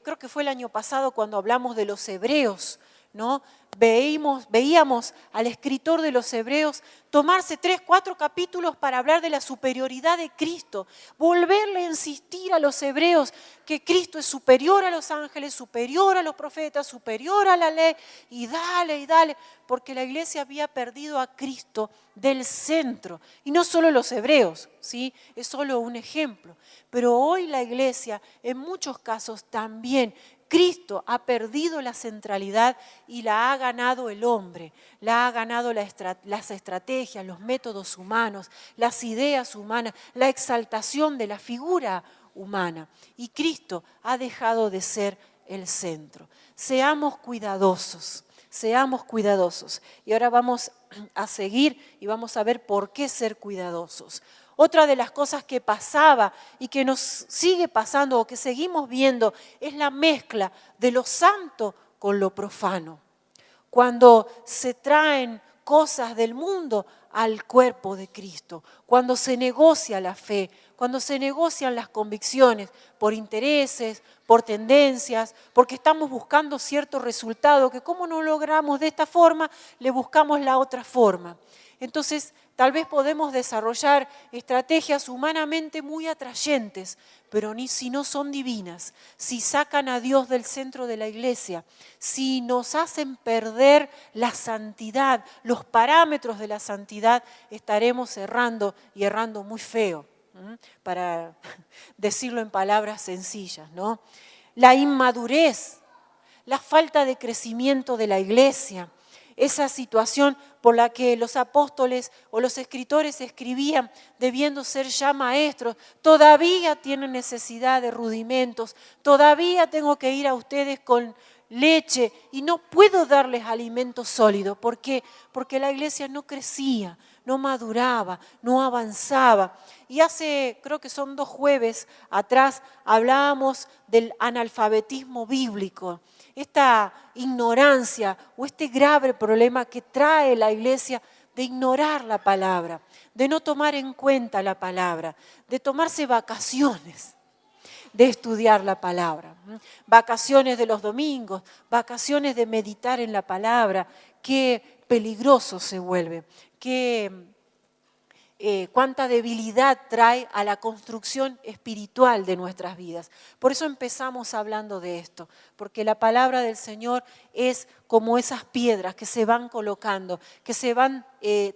Creo que fue el año pasado cuando hablamos de los hebreos, ¿no? Veíamos al escritor de los Hebreos tomarse 3, 4 capítulos para hablar de la superioridad de Cristo, volverle a insistir a los hebreos que Cristo es superior a los ángeles, superior a los profetas, superior a la ley, y dale, porque la iglesia había perdido a Cristo del centro. Y no solo los hebreos, ¿sí? Es solo un ejemplo. Pero hoy la iglesia, en muchos casos también, Cristo ha perdido la centralidad y la ha ganado el hombre, la ha ganado las estrategias, los métodos humanos, las ideas humanas, la exaltación de la figura humana. Y Cristo ha dejado de ser el centro. Seamos cuidadosos. Y ahora vamos a seguir y vamos a ver por qué ser cuidadosos. Otra de las cosas que pasaba y que nos sigue pasando o que seguimos viendo es la mezcla de lo santo con lo profano. Cuando se traen cosas del mundo al cuerpo de Cristo, cuando se negocia la fe, cuando se negocian las convicciones por intereses, por tendencias, porque estamos buscando cierto resultado que como no logramos de esta forma, le buscamos la otra forma. Entonces, tal vez podemos desarrollar estrategias humanamente muy atrayentes, pero si no son divinas, si sacan a Dios del centro de la iglesia, si nos hacen perder la santidad, los parámetros de la santidad, estaremos errando y errando muy feo, para decirlo en palabras sencillas, ¿no? La inmadurez, la falta de crecimiento de la iglesia, esa situación por la que los apóstoles o los escritores escribían, debiendo ser ya maestros, todavía tienen necesidad de rudimentos, todavía tengo que ir a ustedes con leche y no puedo darles alimento sólido. ¿Por qué? Porque la iglesia no crecía, no maduraba, no avanzaba. Y creo que son 2 jueves atrás, hablábamos del analfabetismo bíblico, esta ignorancia o este grave problema que trae la iglesia de ignorar la palabra, de no tomar en cuenta la palabra, de tomarse vacaciones de estudiar la palabra. Vacaciones de los domingos, vacaciones de meditar en la palabra. Qué peligroso se vuelve, cuánta debilidad trae a la construcción espiritual de nuestras vidas. Por eso empezamos hablando de esto, porque la palabra del Señor es como esas piedras que se van colocando, que se van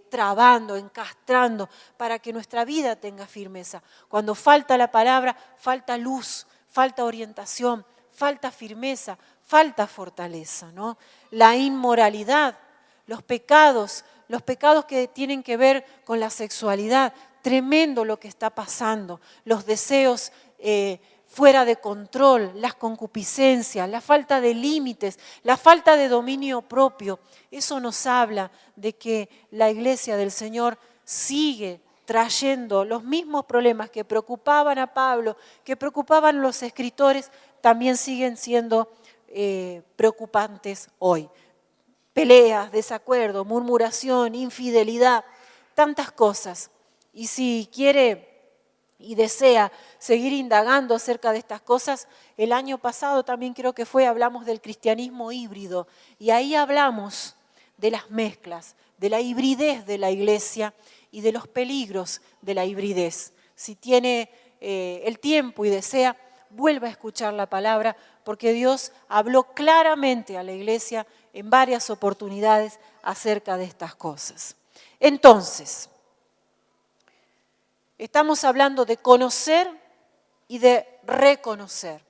trabando, encastrando, para que nuestra vida tenga firmeza. Cuando falta la palabra, falta luz, falta orientación, falta firmeza, falta fortaleza, ¿no? La inmoralidad, los pecados que tienen que ver con la sexualidad, tremendo lo que está pasando, los deseos fuera de control, las concupiscencias, la falta de límites, la falta de dominio propio. Eso nos habla de que la iglesia del Señor sigue trayendo los mismos problemas que preocupaban a Pablo, que preocupaban a los escritores, también siguen siendo preocupantes hoy. Peleas, desacuerdo, murmuración, infidelidad, tantas cosas. Y si quiere y desea seguir indagando acerca de estas cosas, el año pasado también creo que hablamos del cristianismo híbrido y ahí hablamos de las mezclas, de la hibridez de la iglesia y de los peligros de la hibridez. Si tiene el tiempo y desea, vuelva a escuchar la palabra, porque Dios habló claramente a la iglesia en varias oportunidades acerca de estas cosas. Entonces, estamos hablando de conocer y de reconocer,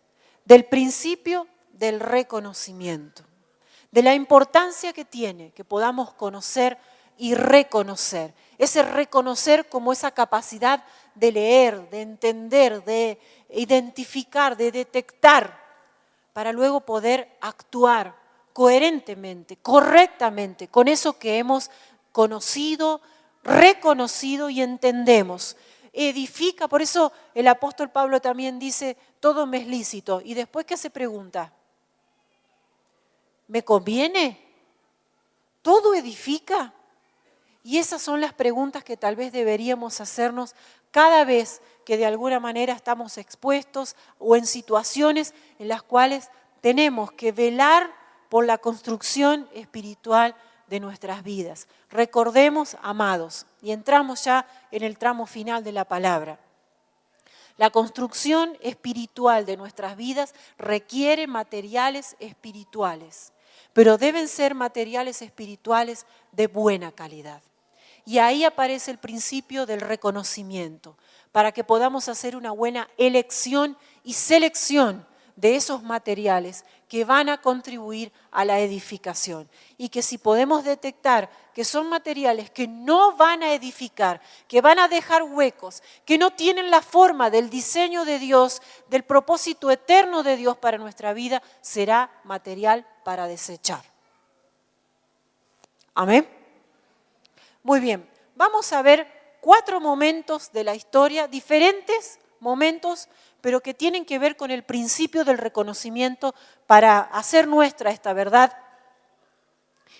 del principio del reconocimiento, de la importancia que tiene que podamos conocer y reconocer. Ese reconocer como esa capacidad de leer, de entender, de identificar, de detectar, para luego poder actuar coherentemente, correctamente, con eso que hemos conocido, reconocido y entendemos. Edifica, por eso el apóstol Pablo también dice, todo me es lícito. Y después, ¿qué se pregunta? ¿Me conviene? ¿Todo edifica? Y esas son las preguntas que tal vez deberíamos hacernos cada vez que de alguna manera estamos expuestos o en situaciones en las cuales tenemos que velar por la construcción espiritual de nuestras vidas. Recordemos, amados, y entramos ya en el tramo final de la palabra. La construcción espiritual de nuestras vidas requiere materiales espirituales, pero deben ser materiales espirituales de buena calidad. Y ahí aparece el principio del reconocimiento, para que podamos hacer una buena elección y selección de esos materiales que van a contribuir a la edificación. Y que si podemos detectar que son materiales que no van a edificar, que van a dejar huecos, que no tienen la forma del diseño de Dios, del propósito eterno de Dios para nuestra vida, será material para desechar. Amén. Muy bien, vamos a ver 4 momentos de la historia, diferentes momentos, pero que tienen que ver con el principio del reconocimiento para hacer nuestra esta verdad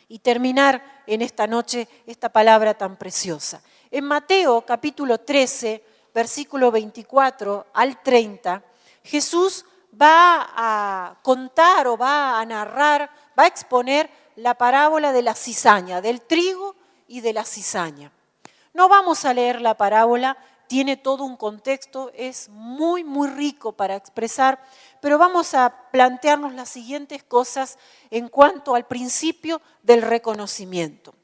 y terminar en esta noche esta palabra tan preciosa. En Mateo capítulo 13, versículo 24 al 30, Jesús va a contar o va a narrar, va a exponer la parábola de la cizaña, del trigo y de la cizaña. No vamos a leer la parábola, tiene todo un contexto, es muy, muy rico para expresar, pero vamos a plantearnos las siguientes cosas en cuanto al principio del reconocimiento.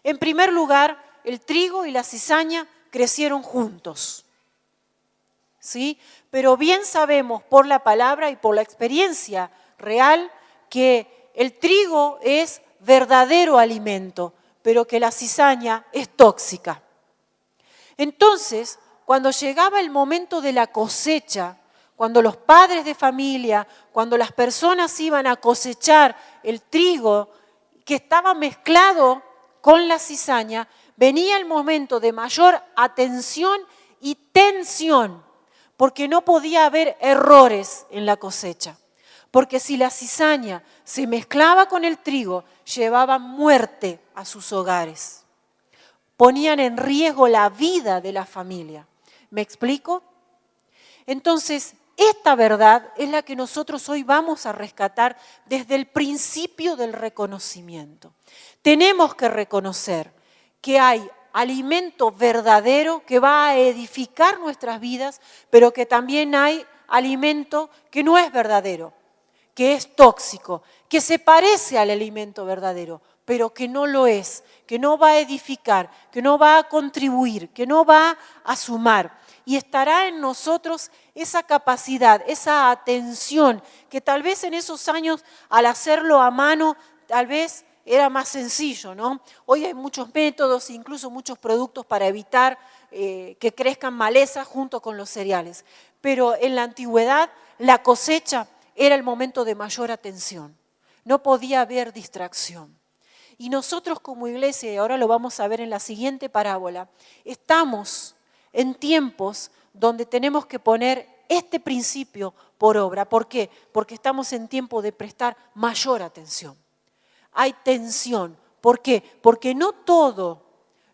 En primer lugar, el trigo y la cizaña crecieron juntos, ¿sí? Pero bien sabemos por la palabra y por la experiencia real que el trigo es verdadero alimento, pero que la cizaña es tóxica. Entonces, cuando llegaba el momento de la cosecha, cuando los padres de familia, cuando las personas iban a cosechar el trigo que estaba mezclado con la cizaña, venía el momento de mayor atención y tensión, porque no podía haber errores en la cosecha. Porque si la cizaña se mezclaba con el trigo, llevaba muerte a sus hogares. Ponían en riesgo la vida de la familia. ¿Me explico? Entonces, esta verdad es la que nosotros hoy vamos a rescatar desde el principio del reconocimiento. Tenemos que reconocer que hay alimento verdadero que va a edificar nuestras vidas, pero que también hay alimento que no es verdadero, que es tóxico, que se parece al alimento verdadero, pero que no lo es, que no va a edificar, que no va a contribuir, que no va a sumar. Y estará en nosotros esa capacidad, esa atención, que tal vez en esos años al hacerlo a mano, tal vez era más sencillo, ¿no? Hoy hay muchos métodos, incluso muchos productos para evitar que crezcan malezas junto con los cereales. Pero en la antigüedad la cosecha era el momento de mayor atención. No podía haber distracción. Y nosotros como iglesia, y ahora lo vamos a ver en la siguiente parábola, estamos en tiempos donde tenemos que poner este principio por obra. ¿Por qué? Porque estamos en tiempo de prestar mayor atención. Hay tensión. ¿Por qué? Porque no todo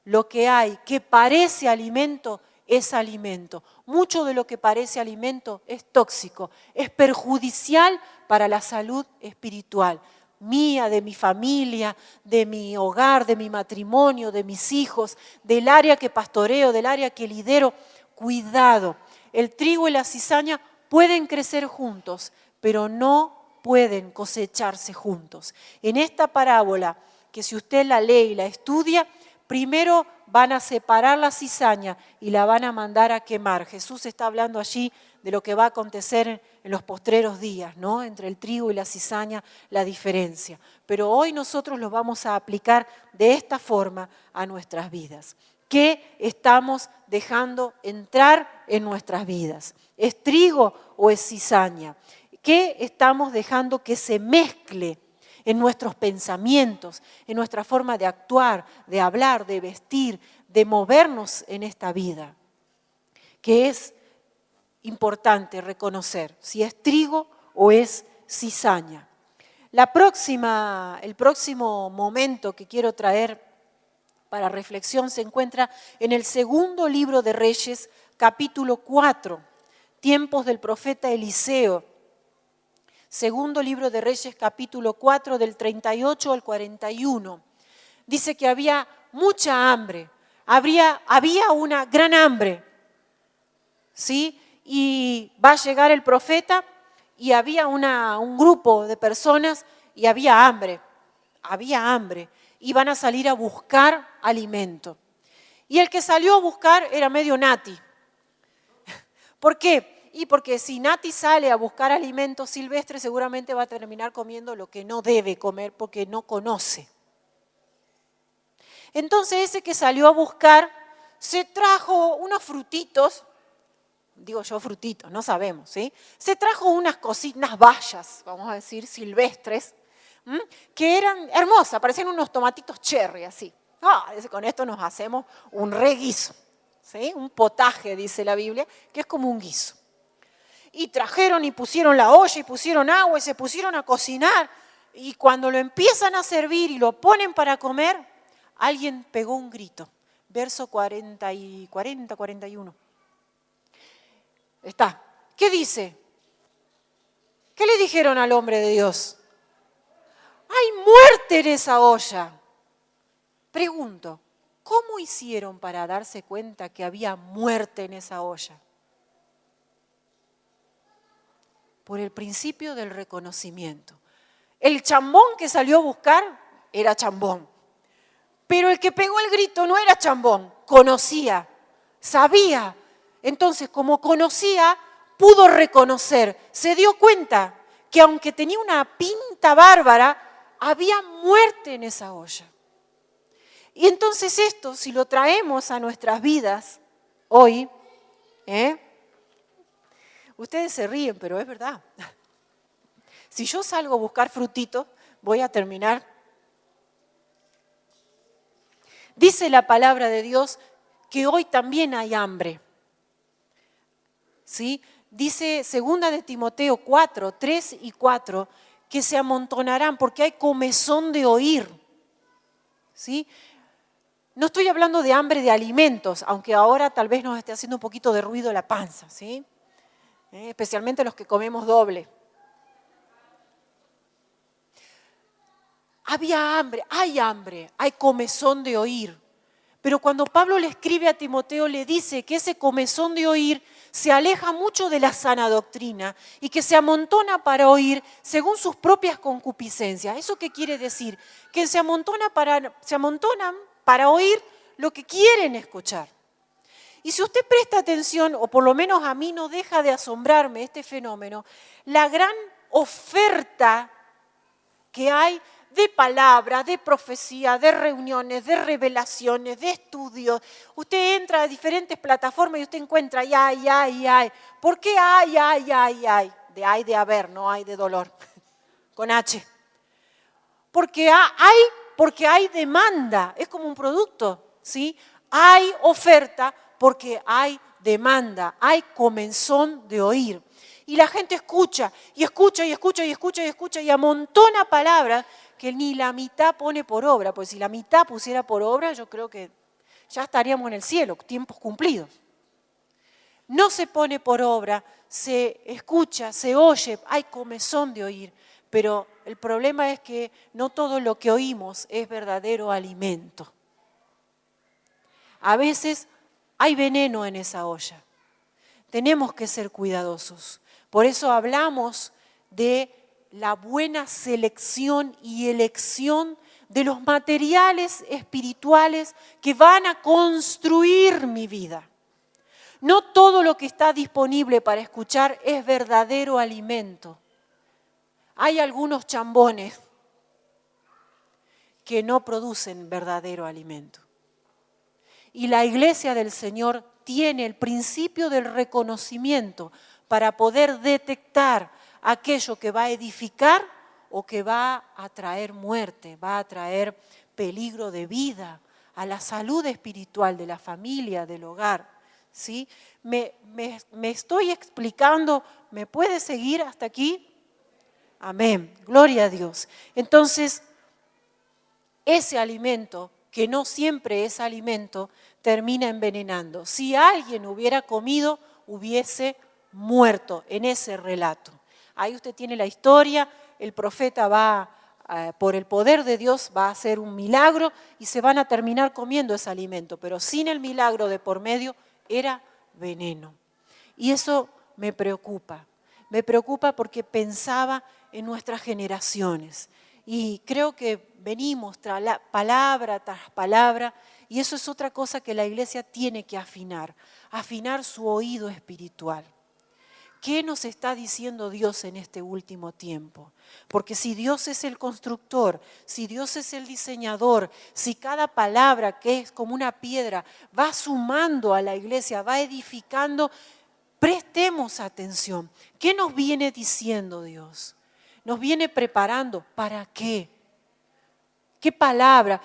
lo que hay que parece alimento es alimento. Mucho de lo que parece alimento es tóxico, es perjudicial para la salud espiritual mía, de mi familia, de mi hogar, de mi matrimonio, de mis hijos, del área que pastoreo, del área que lidero. Cuidado, el trigo y la cizaña pueden crecer juntos, pero no pueden cosecharse juntos. En esta parábola, que si usted la lee y la estudia, primero van a separar la cizaña y la van a mandar a quemar. Jesús está hablando allí de lo que va a acontecer en los postreros días, ¿no? Entre el trigo y la cizaña, la diferencia. Pero hoy nosotros lo vamos a aplicar de esta forma a nuestras vidas. ¿Qué estamos dejando entrar en nuestras vidas? ¿Es trigo o es cizaña? ¿Qué estamos dejando que se mezcle en nuestros pensamientos, en nuestra forma de actuar, de hablar, de vestir, de movernos en esta vida? Que es importante reconocer si es trigo o es cizaña. El próximo momento que quiero traer para reflexión se encuentra en el segundo libro de Reyes, capítulo 4, tiempos del profeta Eliseo. Segundo libro de Reyes, capítulo 4, del 38 al 41. Dice que había mucha hambre, había una gran hambre, ¿sí? Y va a llegar el profeta y había un grupo de personas y había hambre, y van a salir a buscar alimento. Y el que salió a buscar era medio nati. ¿Por qué? Y porque si Nati sale a buscar alimento silvestre, seguramente va a terminar comiendo lo que no debe comer porque no conoce. Entonces ese que salió a buscar se trajo unos frutitos, digo yo frutitos, no sabemos, ¿sí? Se trajo unas bayas, vamos a decir, silvestres, que eran hermosas, parecían unos tomatitos cherry así. Con esto nos hacemos un reguiso, ¿sí? Un potaje, dice la Biblia, que es como un guiso. Y trajeron y pusieron la olla y pusieron agua y se pusieron a cocinar. Y cuando lo empiezan a servir y lo ponen para comer, alguien pegó un grito. Verso 41. Está. ¿Qué dice? ¿Qué le dijeron al hombre de Dios? ¡Hay muerte en esa olla! Pregunto, ¿cómo hicieron para darse cuenta que había muerte en esa olla? Por el principio del reconocimiento. El chambón que salió a buscar era chambón. Pero el que pegó el grito no era chambón, conocía, sabía. Entonces, como conocía, pudo reconocer, se dio cuenta que aunque tenía una pinta bárbara, había muerte en esa olla. Y entonces esto, si lo traemos a nuestras vidas hoy, ustedes se ríen, pero es verdad. Si yo salgo a buscar frutitos, voy a terminar. Dice la palabra de Dios que hoy también hay hambre. ¿Sí? Dice 2 de Timoteo 4, 3 y 4, que se amontonarán porque hay comezón de oír. ¿Sí? No estoy hablando de hambre de alimentos, aunque ahora tal vez nos esté haciendo un poquito de ruido la panza, ¿sí? Especialmente los que comemos doble. Había hambre, hay comezón de oír. Pero cuando Pablo le escribe a Timoteo, le dice que ese comezón de oír se aleja mucho de la sana doctrina y que se amontona para oír según sus propias concupiscencias. ¿Eso qué quiere decir? Que se amontonan para oír lo que quieren escuchar. Y si usted presta atención, o por lo menos a mí no deja de asombrarme este fenómeno, la gran oferta que hay de palabra, de profecía, de reuniones, de revelaciones, de estudios. Usted entra a diferentes plataformas y usted encuentra hay. ¿Por qué hay? De hay de haber, no hay de dolor, con H. Porque hay demanda, es como un producto, ¿sí? Hay oferta porque hay demanda, hay comezón de oír. Y la gente escucha y amontona palabras que ni la mitad pone por obra. Pues si la mitad pusiera por obra, yo creo que ya estaríamos en el cielo, tiempos cumplidos. No se pone por obra, se escucha, se oye, hay comezón de oír. Pero el problema es que no todo lo que oímos es verdadero alimento. A veces hay veneno en esa olla. Tenemos que ser cuidadosos. Por eso hablamos de la buena selección y elección de los materiales espirituales que van a construir mi vida. No todo lo que está disponible para escuchar es verdadero alimento. Hay algunos chambones que no producen verdadero alimento. Y la iglesia del Señor tiene el principio del reconocimiento para poder detectar aquello que va a edificar o que va a traer muerte, va a traer peligro de vida, a la salud espiritual de la familia, del hogar. ¿Sí? Me estoy explicando, ¿me puede seguir hasta aquí? Amén, gloria a Dios. Entonces, ese alimento, que no siempre es alimento, termina envenenando. Si alguien hubiera comido, hubiese muerto en ese relato. Ahí usted tiene la historia, el profeta va, por el poder de Dios, va a hacer un milagro y se van a terminar comiendo ese alimento, pero sin el milagro de por medio era veneno. Y eso me preocupa porque pensaba en nuestras generaciones. Y creo que venimos palabra tras palabra, y eso es otra cosa que la iglesia tiene que afinar su oído espiritual. ¿Qué nos está diciendo Dios en este último tiempo? Porque si Dios es el constructor, si Dios es el diseñador, si cada palabra que es como una piedra va sumando a la iglesia, va edificando, prestemos atención. ¿Qué nos viene diciendo Dios? Nos viene preparando. ¿Para qué? ¿Qué palabra?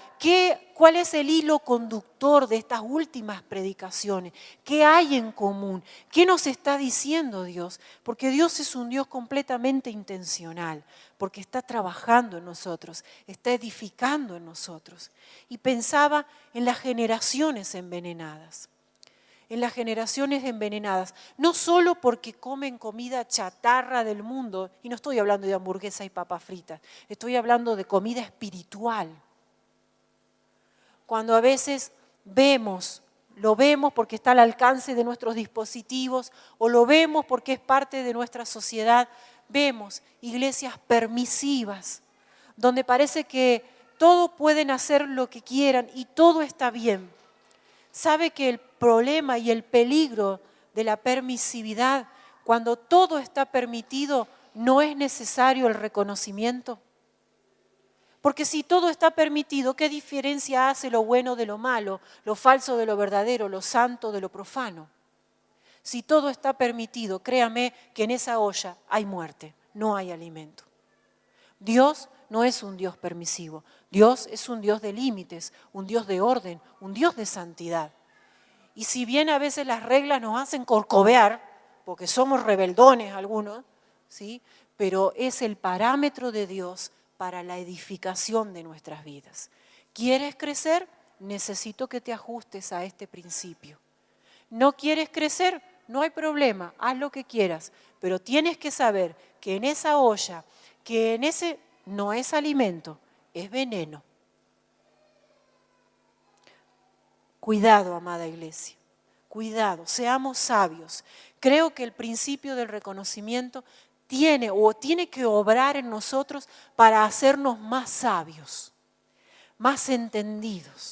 ¿Cuál es el hilo conductor de estas últimas predicaciones? ¿Qué hay en común? ¿Qué nos está diciendo Dios? Porque Dios es un Dios completamente intencional, porque está trabajando en nosotros, está edificando en nosotros. Y pensaba en las generaciones envenenadas. No solo porque comen comida chatarra del mundo, y no estoy hablando de hamburguesa y papas fritas, estoy hablando de comida espiritual. Cuando a veces lo vemos porque está al alcance de nuestros dispositivos, o lo vemos porque es parte de nuestra sociedad, vemos iglesias permisivas, donde parece que todos pueden hacer lo que quieran y todo está bien. ¿Sabe que el problema y el peligro de la permisividad, cuando todo está permitido, no es necesario el reconocimiento? Porque si todo está permitido, ¿qué diferencia hace lo bueno de lo malo, lo falso de lo verdadero, lo santo de lo profano? Si todo está permitido, créame que en esa olla hay muerte, no hay alimento. Dios no es un Dios permisivo. Dios es un Dios de límites, un Dios de orden, un Dios de santidad. Y si bien a veces las reglas nos hacen corcovear, porque somos rebeldones algunos, ¿sí? Pero es el parámetro de Dios para la edificación de nuestras vidas. ¿Quieres crecer? Necesito que te ajustes a este principio. ¿No quieres crecer? No hay problema, haz lo que quieras, pero tienes que saber que en esa olla, que en ese no es alimento, es veneno. Cuidado, amada iglesia, cuidado, seamos sabios. Creo que el principio del reconocimiento tiene que obrar en nosotros para hacernos más sabios, más entendidos.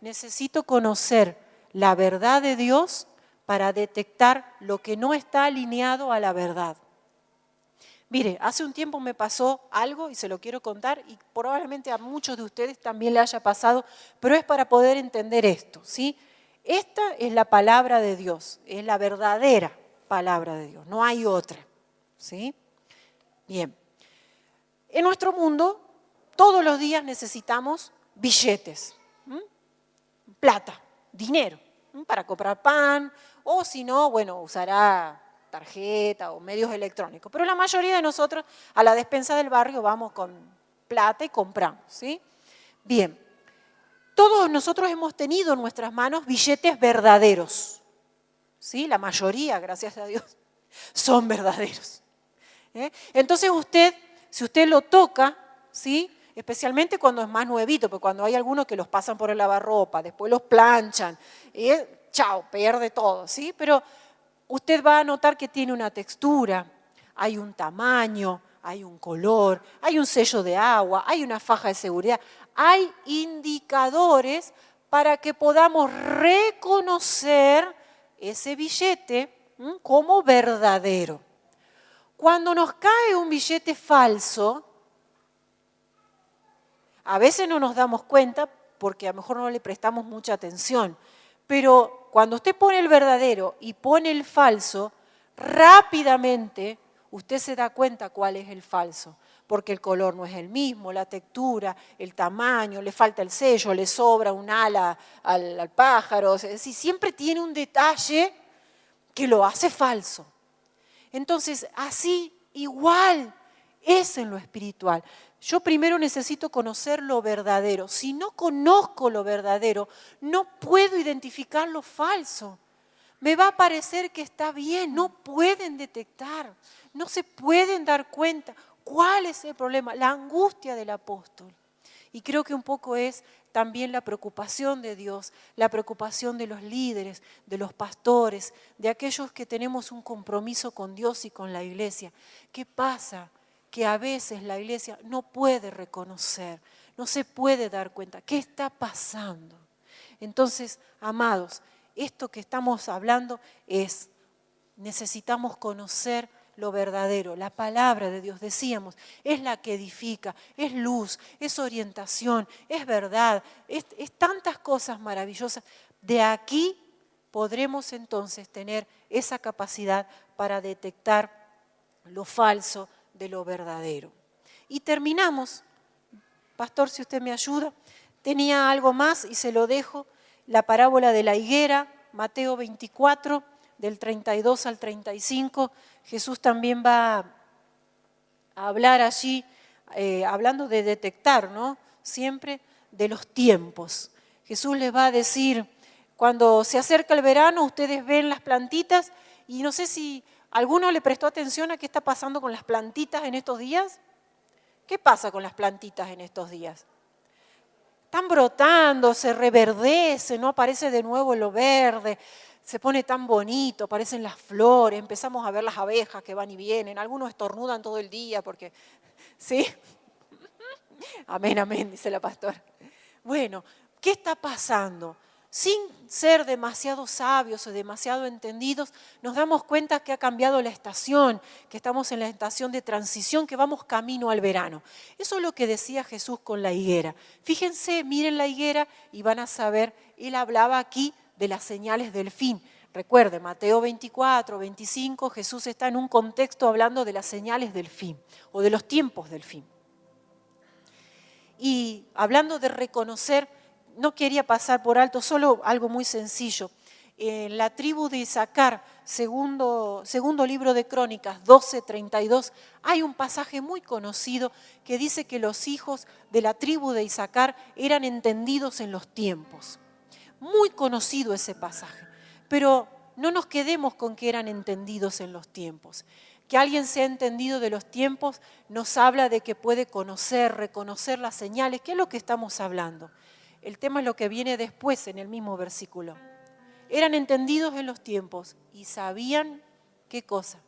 Necesito conocer la verdad de Dios para detectar lo que no está alineado a la verdad. Mire, hace un tiempo me pasó algo y se lo quiero contar y probablemente a muchos de ustedes también le haya pasado, pero es para poder entender esto, ¿sí? Esta es la palabra de Dios, es la verdadera palabra de Dios, no hay otra, ¿sí? Bien, en nuestro mundo todos los días necesitamos billetes, plata, dinero, para comprar pan o si no, bueno, usará tarjeta o medios electrónicos. Pero la mayoría de nosotros a la despensa del barrio vamos con plata y compramos, ¿sí? Bien, todos nosotros hemos tenido en nuestras manos billetes verdaderos, ¿sí? La mayoría, gracias a Dios, son verdaderos. Entonces si usted lo toca, ¿sí? Especialmente cuando es más nuevito, porque cuando hay algunos que los pasan por el lavarropa, después los planchan, y chao, pierde todo, ¿sí? Pero usted va a notar que tiene una textura, hay un tamaño, hay un color, hay un sello de agua, hay una faja de seguridad, hay indicadores para que podamos reconocer ese billete como verdadero. Cuando nos cae un billete falso, a veces no nos damos cuenta porque a lo mejor no le prestamos mucha atención, pero cuando usted pone el verdadero y pone el falso, rápidamente usted se da cuenta cuál es el falso, porque el color no es el mismo, la textura, el tamaño, le falta el sello, le sobra un ala al pájaro, es decir, siempre tiene un detalle que lo hace falso. Entonces, así igual es en lo espiritual. Yo primero necesito conocer lo verdadero. Si no conozco lo verdadero, no puedo identificar lo falso. Me va a parecer que está bien, no pueden detectar, no se pueden dar cuenta. ¿Cuál es el problema? La angustia del apóstol. Y creo que un poco es también la preocupación de Dios, la preocupación de los líderes, de los pastores, de aquellos que tenemos un compromiso con Dios y con la iglesia. ¿Qué pasa? Que a veces la iglesia no puede reconocer, no se puede dar cuenta. ¿Qué está pasando? Entonces, amados, esto que estamos hablando es, necesitamos conocer lo verdadero. La palabra de Dios, decíamos, es la que edifica, es luz, es orientación, es verdad, es tantas cosas maravillosas. De aquí podremos entonces tener esa capacidad para detectar lo falso de lo verdadero. Y terminamos, pastor, si usted me ayuda, tenía algo más y se lo dejo, la parábola de la higuera, Mateo 24, del 32 al 35, Jesús también va a hablar allí, hablando de detectar, ¿no? Siempre de los tiempos. Jesús les va a decir, cuando se acerca el verano, ustedes ven las plantitas y no sé si ¿alguno le prestó atención a qué está pasando con las plantitas en estos días? ¿Qué pasa con las plantitas en estos días? Están brotando, se reverdece, no aparece de nuevo lo verde, se pone tan bonito, aparecen las flores, empezamos a ver las abejas que van y vienen, algunos estornudan todo el día porque, ¿sí? Amén, amén, dice la pastora. Bueno, ¿qué está pasando? sin ser demasiado sabios o demasiado entendidos, nos damos cuenta que ha cambiado la estación, que estamos en la estación de transición, que vamos camino al verano. Eso es lo que decía Jesús con la higuera. Fíjense, miren la higuera y van a saber, él hablaba aquí de las señales del fin. Recuerden, Mateo 24, 25, Jesús está en un contexto hablando de las señales del fin o de los tiempos del fin. Y hablando de reconocer, no quería pasar por alto, solo algo muy sencillo. En la tribu de Isaacar, segundo libro de Crónicas, 12:32, hay un pasaje muy conocido que dice que los hijos de la tribu de Isaacar eran entendidos en los tiempos. Muy conocido ese pasaje, pero no nos quedemos con que eran entendidos en los tiempos. Que alguien sea entendido de los tiempos nos habla de que puede conocer, reconocer las señales, que es lo que estamos hablando. El tema es lo que viene después en el mismo versículo. Eran entendidos en los tiempos y sabían ¿qué cosa?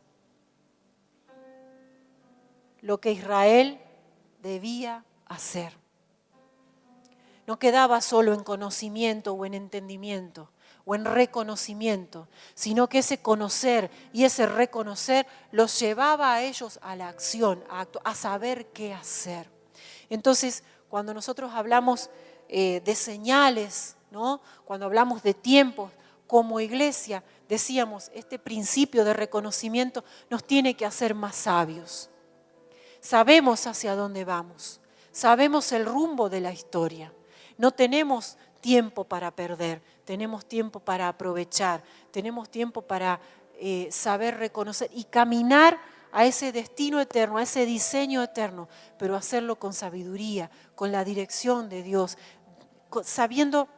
Lo que Israel debía hacer. No quedaba solo en conocimiento o en entendimiento o en reconocimiento, sino que ese conocer y ese reconocer los llevaba a ellos a la acción, a saber qué hacer. Entonces, cuando nosotros hablamos de señales, ¿no? Cuando hablamos de tiempos, como iglesia, decíamos, este principio de reconocimiento nos tiene que hacer más sabios. Sabemos hacia dónde vamos, sabemos el rumbo de la historia. No tenemos tiempo para perder, tenemos tiempo para aprovechar, tenemos tiempo para saber reconocer y caminar a ese destino eterno, a ese diseño eterno, pero hacerlo con sabiduría, con la dirección de Dios, sabiendo,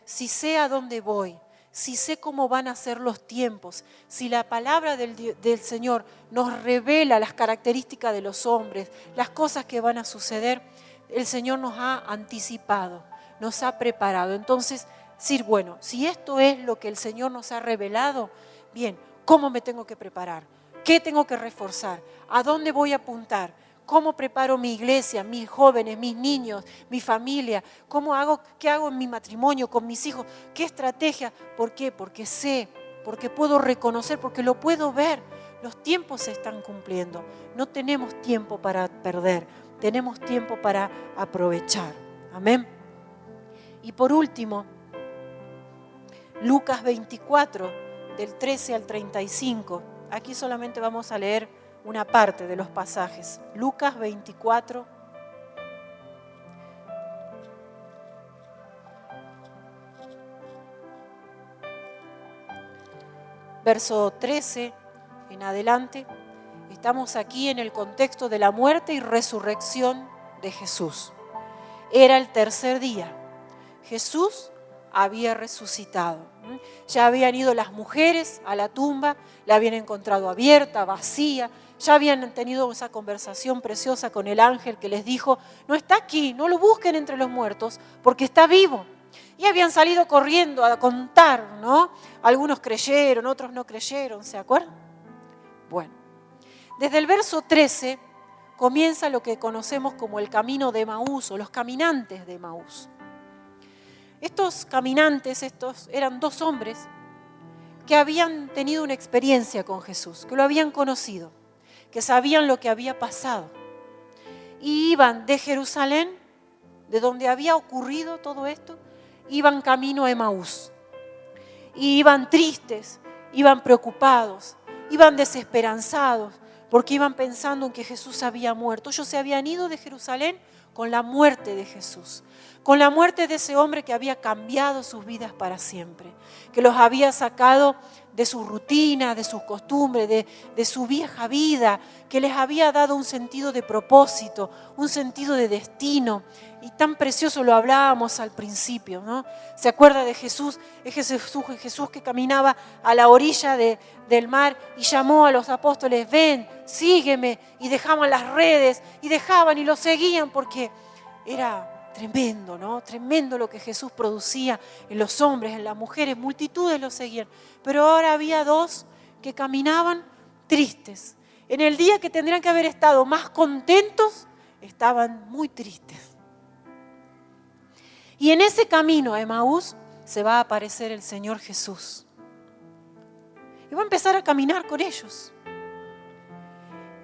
si sé a dónde voy, si sé cómo van a ser los tiempos, si la palabra del Señor nos revela las características de los hombres, las cosas que van a suceder, el Señor nos ha anticipado, nos ha preparado. Entonces, decir, bueno, si esto es lo que el Señor nos ha revelado, bien, ¿cómo me tengo que preparar? ¿Qué tengo que reforzar? ¿A dónde voy a apuntar? ¿Cómo preparo mi iglesia, mis jóvenes, mis niños, mi familia? ¿Qué hago en mi matrimonio, con mis hijos? ¿Qué estrategia? ¿Por qué? Porque sé, porque puedo reconocer, porque lo puedo ver. Los tiempos se están cumpliendo. No tenemos tiempo para perder, tenemos tiempo para aprovechar. Amén. Y por último, Lucas 24, del 13 al 35. Aquí solamente vamos a leer una parte de los pasajes. Lucas 24. Verso 13 en adelante. Estamos aquí en el contexto de la muerte y resurrección de Jesús. Era el tercer día. Jesús había resucitado. Ya habían ido las mujeres a la tumba, la habían encontrado abierta, vacía. Ya habían tenido esa conversación preciosa con el ángel que les dijo, no está aquí, no lo busquen entre los muertos, porque está vivo. Y habían salido corriendo a contar, ¿no? Algunos creyeron, otros no creyeron, ¿se acuerdan? Bueno, desde el verso 13 comienza lo que conocemos como el camino de Emaús o los caminantes de Emaús. Estos caminantes, eran dos hombres que habían tenido una experiencia con Jesús, que lo habían conocido, que sabían lo que había pasado. Y iban de Jerusalén, de donde había ocurrido todo esto, iban camino a Emaús. Y iban tristes, iban preocupados, iban desesperanzados, porque iban pensando en que Jesús había muerto. Ellos se habían ido de Jerusalén con la muerte de Jesús, con la muerte de ese hombre que había cambiado sus vidas para siempre, que los había sacado de su rutina, de sus costumbres, de su vieja vida, que les había dado un sentido de propósito, un sentido de destino. Y tan precioso lo hablábamos al principio, ¿no? ¿Se acuerda de Jesús? Es Jesús que caminaba a la orilla del mar y llamó a los apóstoles, ven, sígueme, y dejaban las redes, y lo seguían porque era tremendo, ¿no? Tremendo lo que Jesús producía en los hombres, en las mujeres, multitudes lo seguían. Pero ahora había dos que caminaban tristes. En el día que tendrían que haber estado más contentos, estaban muy tristes. Y en ese camino a Emaús se va a aparecer el Señor Jesús. Y va a empezar a caminar con ellos.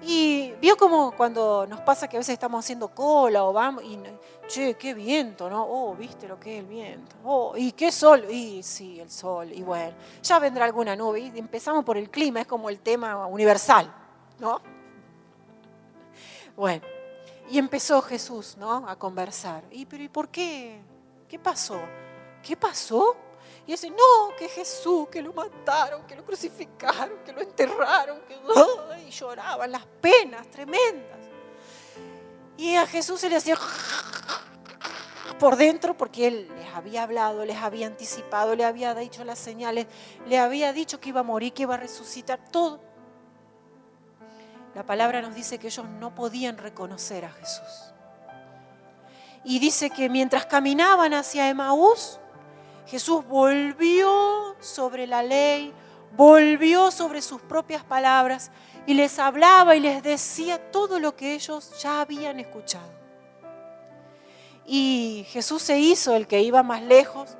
Y vio como cuando nos pasa que a veces estamos haciendo cola o vamos y, che, qué viento, ¿no? Oh, ¿viste lo que es el viento? Oh, ¿y qué sol? Y sí, el sol, y bueno, ya vendrá alguna nube. Y empezamos por el clima, es como el tema universal, ¿no? Bueno, y empezó Jesús, ¿no?, a conversar. Pero ¿y por qué? ¿Qué pasó? ¿Qué pasó? Y dice, no, que Jesús, que lo mataron, que lo crucificaron, que lo enterraron, y lloraban las penas tremendas. Y a Jesús se le hacía por dentro porque Él les había hablado, les había anticipado, le había dicho las señales, le había dicho que iba a morir, que iba a resucitar, todo. La palabra nos dice que ellos no podían reconocer a Jesús. Y dice que mientras caminaban hacia Emaús, Jesús volvió sobre la ley, volvió sobre sus propias palabras y les hablaba y les decía todo lo que ellos ya habían escuchado. Y Jesús se hizo el que iba más lejos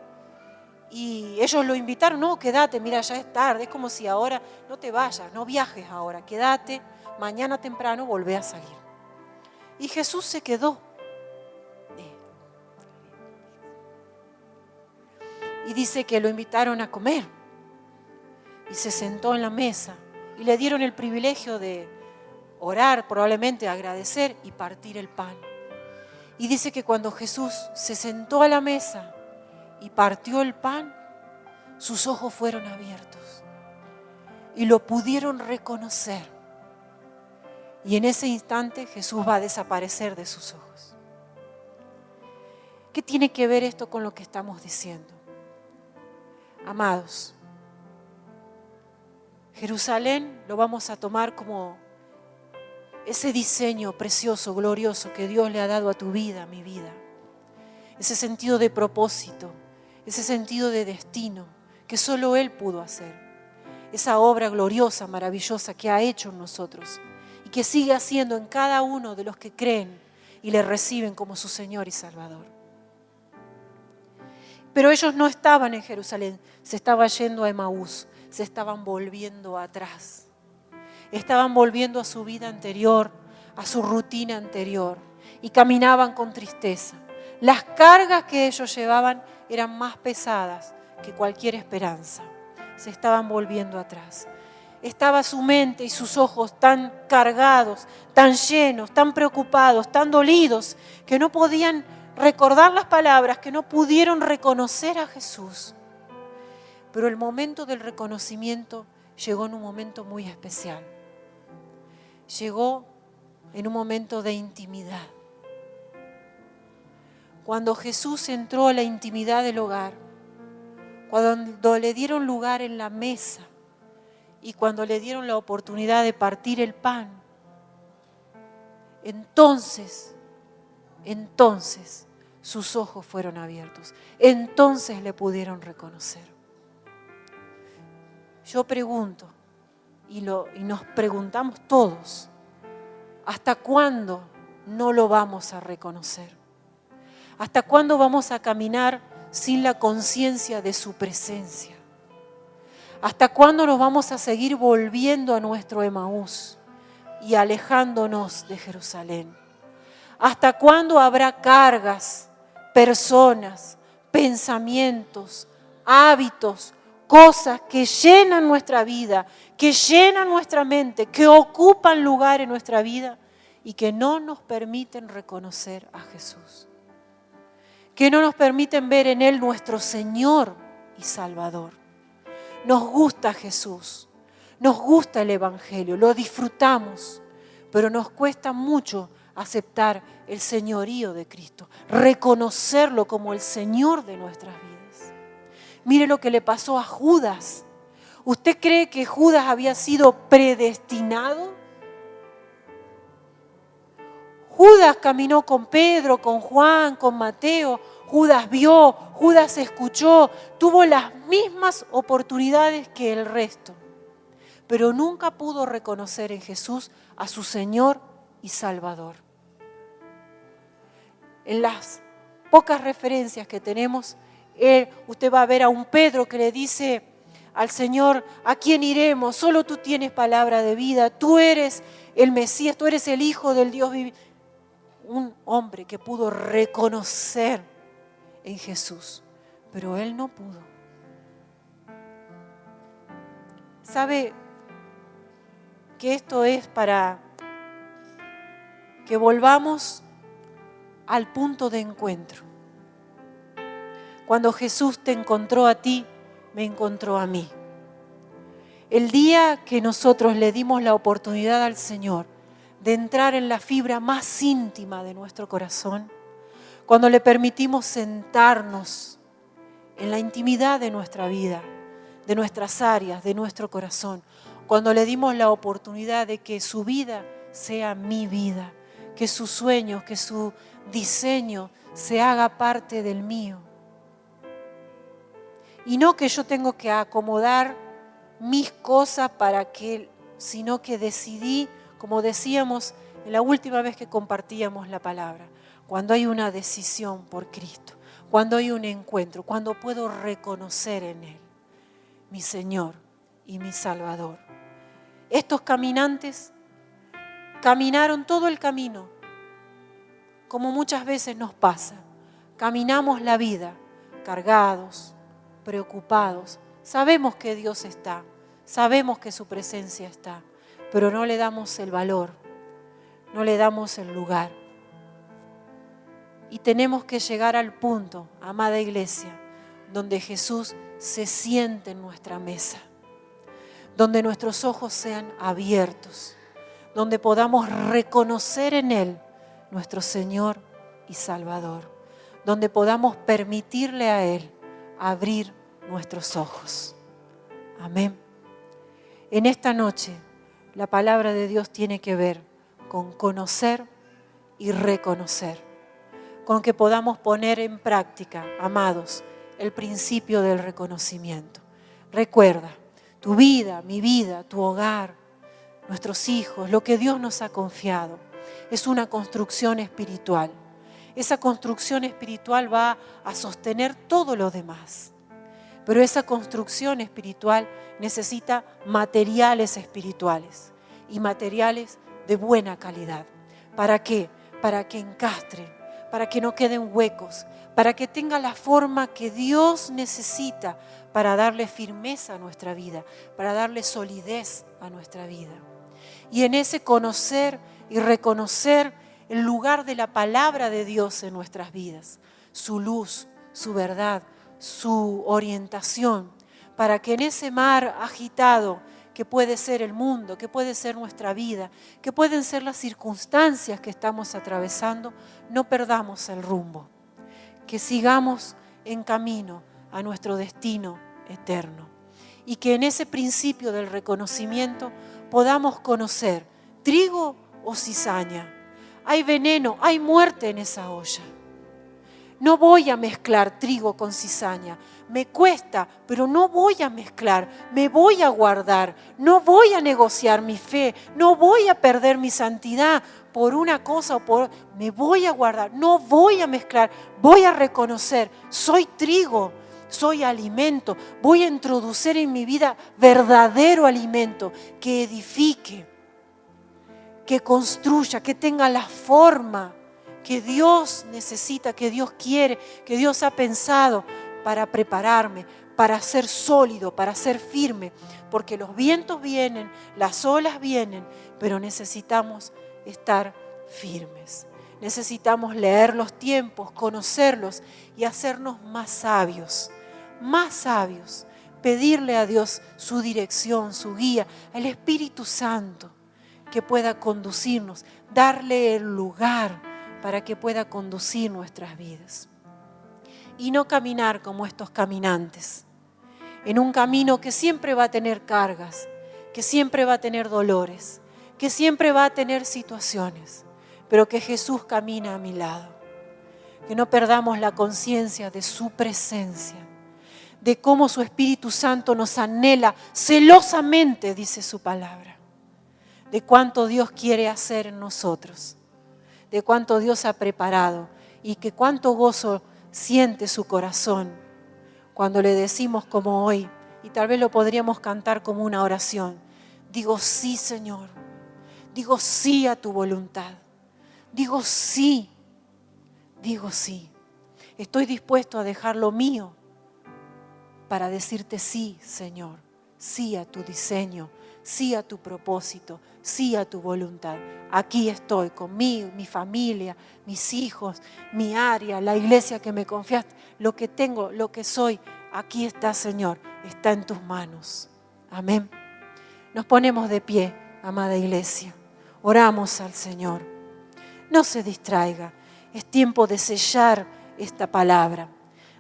y ellos lo invitaron, no, quédate, mira, ya es tarde, es como si ahora no te vayas, no viajes ahora, quédate, mañana temprano volvé a salir. Y Jesús se quedó. Y dice que lo invitaron a comer y se sentó en la mesa y le dieron el privilegio de orar, probablemente agradecer y partir el pan. Y dice que cuando Jesús se sentó a la mesa y partió el pan, sus ojos fueron abiertos y lo pudieron reconocer. Y en ese instante Jesús va a desaparecer de sus ojos. ¿Qué tiene que ver esto con lo que estamos diciendo? Amados, Jerusalén lo vamos a tomar como ese diseño precioso, glorioso que Dios le ha dado a tu vida, a mi vida. Ese sentido de propósito, ese sentido de destino que solo Él pudo hacer. Esa obra gloriosa, maravillosa que ha hecho en nosotros y que sigue haciendo en cada uno de los que creen y le reciben como su Señor y Salvador. Pero ellos no estaban en Jerusalén, se estaban yendo a Emaús, se estaban volviendo atrás. Estaban volviendo a su vida anterior, a su rutina anterior y caminaban con tristeza. Las cargas que ellos llevaban eran más pesadas que cualquier esperanza. Se estaban volviendo atrás. Estaba su mente y sus ojos tan cargados, tan llenos, tan preocupados, tan dolidos, que no podían recordar las palabras, que no pudieron reconocer a Jesús. Pero el momento del reconocimiento llegó en un momento muy especial. Llegó en un momento de intimidad. Cuando Jesús entró a la intimidad del hogar, cuando le dieron lugar en la mesa y cuando le dieron la oportunidad de partir el pan, entonces sus ojos fueron abiertos. Entonces le pudieron reconocer. Yo pregunto, y nos preguntamos todos, ¿hasta cuándo no lo vamos a reconocer? ¿Hasta cuándo vamos a caminar sin la conciencia de su presencia? ¿Hasta cuándo nos vamos a seguir volviendo a nuestro Emaús y alejándonos de Jerusalén? ¿Hasta cuándo habrá cargas, personas, pensamientos, hábitos, cosas que llenan nuestra vida, que llenan nuestra mente, que ocupan lugar en nuestra vida y que no nos permiten reconocer a Jesús? Que no nos permiten ver en Él nuestro Señor y Salvador. Nos gusta Jesús, nos gusta el Evangelio, lo disfrutamos, pero nos cuesta mucho aceptar el señorío de Cristo, reconocerlo como el Señor de nuestras vidas. Mire lo que le pasó a Judas. ¿Usted cree que Judas había sido predestinado? Judas caminó con Pedro, con Juan, con Mateo. Judas vio, Judas escuchó, tuvo las mismas oportunidades que el resto, pero nunca pudo reconocer en Jesús a su Señor y Salvador. En las pocas referencias que tenemos, Usted va a ver a un Pedro que le dice al Señor: ¿a quién iremos? Solo tú tienes palabra de vida. Tú eres el Mesías, tú eres el Hijo del Dios viviente. Un hombre que pudo reconocer en Jesús, pero él no pudo. ¿Sabe que esto es para que volvamos al punto de encuentro? Cuando Jesús te encontró a ti, me encontró a mí. El día que nosotros le dimos la oportunidad al Señor de entrar en la fibra más íntima de nuestro corazón, cuando le permitimos sentarnos en la intimidad de nuestra vida, de nuestras áreas, de nuestro corazón, cuando le dimos la oportunidad de que su vida sea mi vida, que sus sueños, que su diseño se haga parte del mío. Y no que yo tengo que acomodar mis cosas para que, sino que decidí, como decíamos en la última vez que compartíamos la palabra, cuando hay una decisión por Cristo, cuando hay un encuentro, cuando puedo reconocer en Él mi Señor y mi Salvador. Estos caminantes caminaron todo el camino, como muchas veces nos pasa. Caminamos la vida cargados, preocupados. Sabemos que Dios está, sabemos que su presencia está, pero no le damos el valor, no le damos el lugar. Y tenemos que llegar al punto, amada iglesia, donde Jesús se siente en nuestra mesa, donde nuestros ojos sean abiertos, donde podamos reconocer en Él nuestro Señor y Salvador, donde podamos permitirle a Él abrir nuestros ojos. Amén. En esta noche, la palabra de Dios tiene que ver con conocer y reconocer, con que podamos poner en práctica, amados, el principio del reconocimiento. Recuerda, tu vida, mi vida, tu hogar, nuestros hijos, lo que Dios nos ha confiado, es una construcción espiritual. Esa construcción espiritual va a sostener todo lo demás. Pero esa construcción espiritual necesita materiales espirituales y materiales de buena calidad. ¿Para qué? Para que encastren, para que no queden huecos, para que tenga la forma que Dios necesita para darle firmeza a nuestra vida, para darle solidez a nuestra vida. Y en ese conocer y reconocer el lugar de la palabra de Dios en nuestras vidas, su luz, su verdad, su orientación, para que en ese mar agitado que puede ser el mundo, que puede ser nuestra vida, que pueden ser las circunstancias que estamos atravesando, no perdamos el rumbo, que sigamos en camino a nuestro destino eterno y que en ese principio del reconocimiento podamos conocer trigo o cizaña. Hay veneno, hay muerte en esa olla. No voy a mezclar trigo con cizaña. Me cuesta, pero no voy a mezclar. Me voy a guardar. No voy a negociar mi fe. No voy a perder mi santidad por una cosa o por... Me voy a guardar. No voy a mezclar. Voy a reconocer. Soy trigo. Soy alimento. Voy a introducir en mi vida verdadero alimento que edifique, que construya, que tenga la forma que Dios necesita, que Dios quiere, que Dios ha pensado para prepararme, para ser sólido, para ser firme. Porque los vientos vienen, las olas vienen, pero necesitamos estar firmes. Necesitamos leer los tiempos, conocerlos y hacernos más sabios. Más sabios. Pedirle a Dios su dirección, su guía, al Espíritu Santo que pueda conducirnos, darle el lugar para que pueda conducir nuestras vidas. Y no caminar como estos caminantes, en un camino que siempre va a tener cargas, que siempre va a tener dolores, que siempre va a tener situaciones, pero que Jesús camina a mi lado. Que no perdamos la conciencia de su presencia, de cómo su Espíritu Santo nos anhela celosamente, dice su palabra, de cuánto Dios quiere hacer en nosotros, de cuánto Dios ha preparado y que cuánto gozo siente su corazón cuando le decimos como hoy, y tal vez lo podríamos cantar como una oración. Digo sí, Señor. Digo sí a tu voluntad. Digo sí. Digo sí. Estoy dispuesto a dejar lo mío para decirte sí, Señor. Sí a tu diseño, sí a tu propósito, sí a tu voluntad. Aquí estoy conmigo, mi familia, mis hijos, mi área, la iglesia que me confiaste, lo que tengo, lo que soy. Aquí está, Señor, está en tus manos. Amén. Nos ponemos de pie, amada iglesia. Oramos al Señor. No se distraiga. Es tiempo de sellar esta palabra.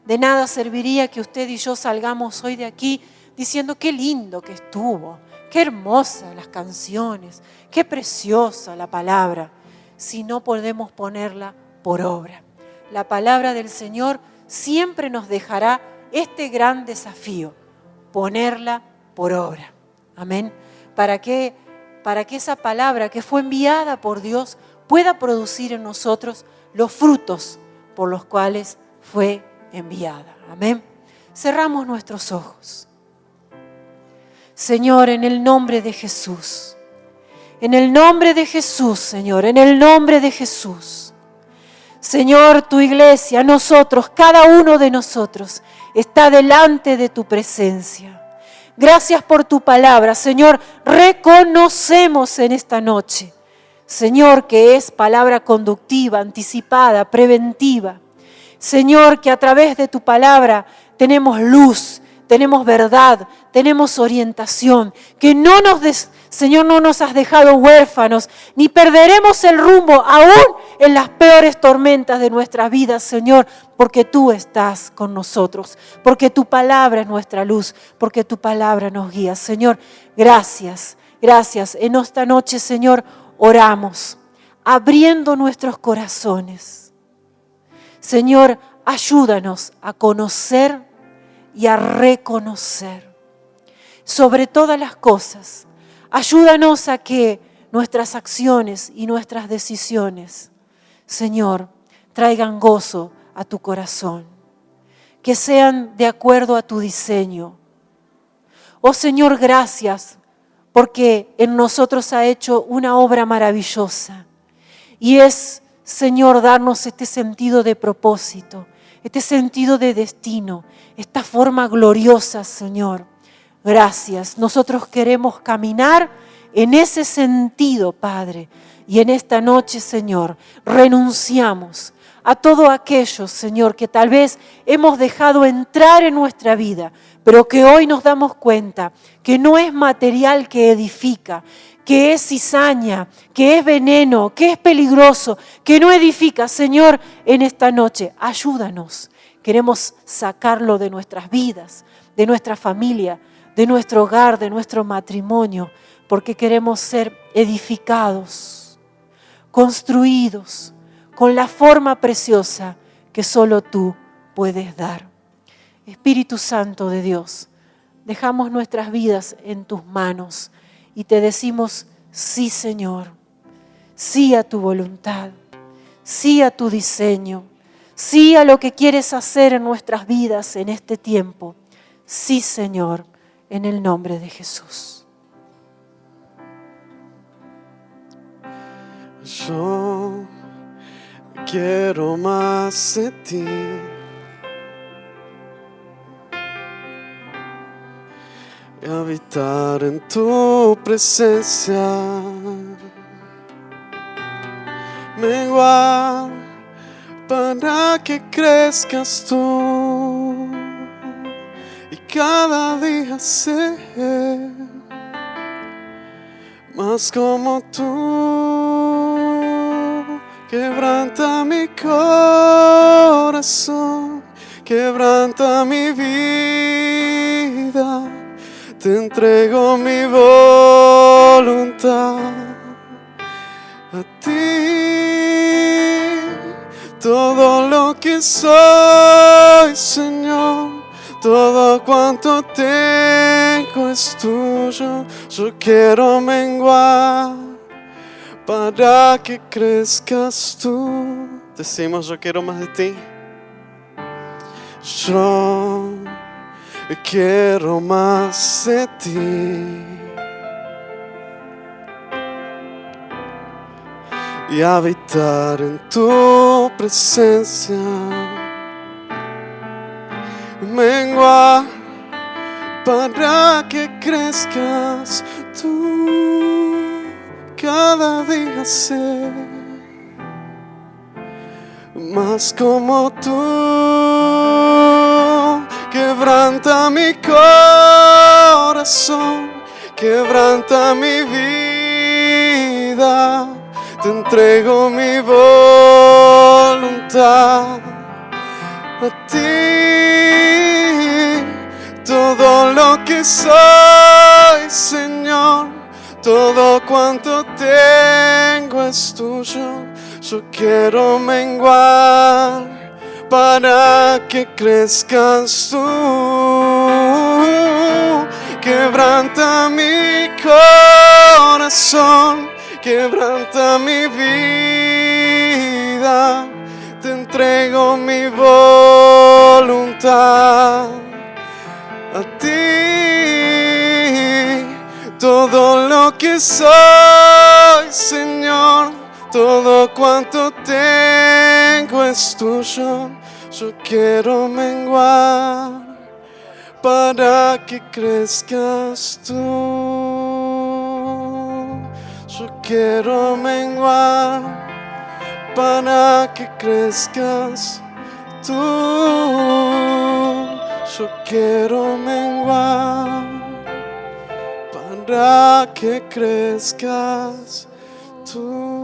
De nada serviría que usted y yo salgamos hoy de aquí diciendo qué lindo que estuvo, qué hermosas las canciones, qué preciosa la palabra, si no podemos ponerla por obra. La palabra del Señor siempre nos dejará este gran desafío, ponerla por obra. Amén. Para que esa palabra que fue enviada por Dios pueda producir en nosotros los frutos por los cuales fue enviada. Amén. Cerramos nuestros ojos. Señor, en el nombre de Jesús. En el nombre de Jesús, Señor, en el nombre de Jesús. Señor, tu iglesia, nosotros, cada uno de nosotros está delante de tu presencia. Gracias por tu palabra, Señor. Reconocemos en esta noche, Señor, que es palabra conductiva, anticipada, preventiva. Señor, que a través de tu palabra tenemos luz, tenemos verdad, tenemos orientación, que Señor, no nos has dejado huérfanos, ni perderemos el rumbo aún en las peores tormentas de nuestras vidas, Señor, porque tú estás con nosotros, porque tu palabra es nuestra luz, porque tu palabra nos guía. Señor, gracias, gracias. En esta noche, Señor, oramos, abriendo nuestros corazones. Señor, ayúdanos a conocer y a reconocer. Sobre todas las cosas, ayúdanos a que nuestras acciones y nuestras decisiones, Señor, traigan gozo a tu corazón, que sean de acuerdo a tu diseño. Oh Señor, gracias, porque en nosotros ha hecho una obra maravillosa y es, Señor, darnos este sentido de propósito, este sentido de destino, esta forma gloriosa, Señor. Gracias. Nosotros queremos caminar en ese sentido, Padre. Y en esta noche, Señor, renunciamos a todo aquello, Señor, que tal vez hemos dejado entrar en nuestra vida, pero que hoy nos damos cuenta que no es material que edifica, que es cizaña, que es veneno, que es peligroso, que no edifica. Señor, en esta noche, ayúdanos. Queremos sacarlo de nuestras vidas, de nuestra familia, de nuestro hogar, de nuestro matrimonio, porque queremos ser edificados, construidos, con la forma preciosa que solo tú puedes dar. Espíritu Santo de Dios, dejamos nuestras vidas en tus manos y te decimos sí, Señor, sí a tu voluntad, sí a tu diseño, sí a lo que quieres hacer en nuestras vidas en este tiempo. Sí, Señor, en el nombre de Jesús. Yo quiero más de ti. Y habitar en tu presencia. Menguar para que crezcas tú. Y cada día ser más como tú. Quebranta mi corazón, quebranta mi vida, te entrego mi voluntad a ti. Todo lo que soy, Señor, todo cuanto tengo es tuyo. Yo quiero menguar para que crezcas tú. Decimos, yo quiero más de ti. Yo quiero más de ti. Y habitar en tu presencia, menguar para que crezcas tú cada día ser más como tú. Quebranta mi corazón, quebranta mi vida, te entrego mi voluntad a ti. Todo lo que soy, Señor, todo cuanto tengo es tuyo. Yo quiero menguar para que crezcas tú. Quebranta mi corazón, quebranta mi vida, te entrego mi voluntad a ti. Todo lo que soy, Señor, todo cuanto tengo es tuyo. Yo quiero menguar para que crezcas tú. Yo quiero menguar para que crezcas tú. Yo quiero menguar para que crezcas tú.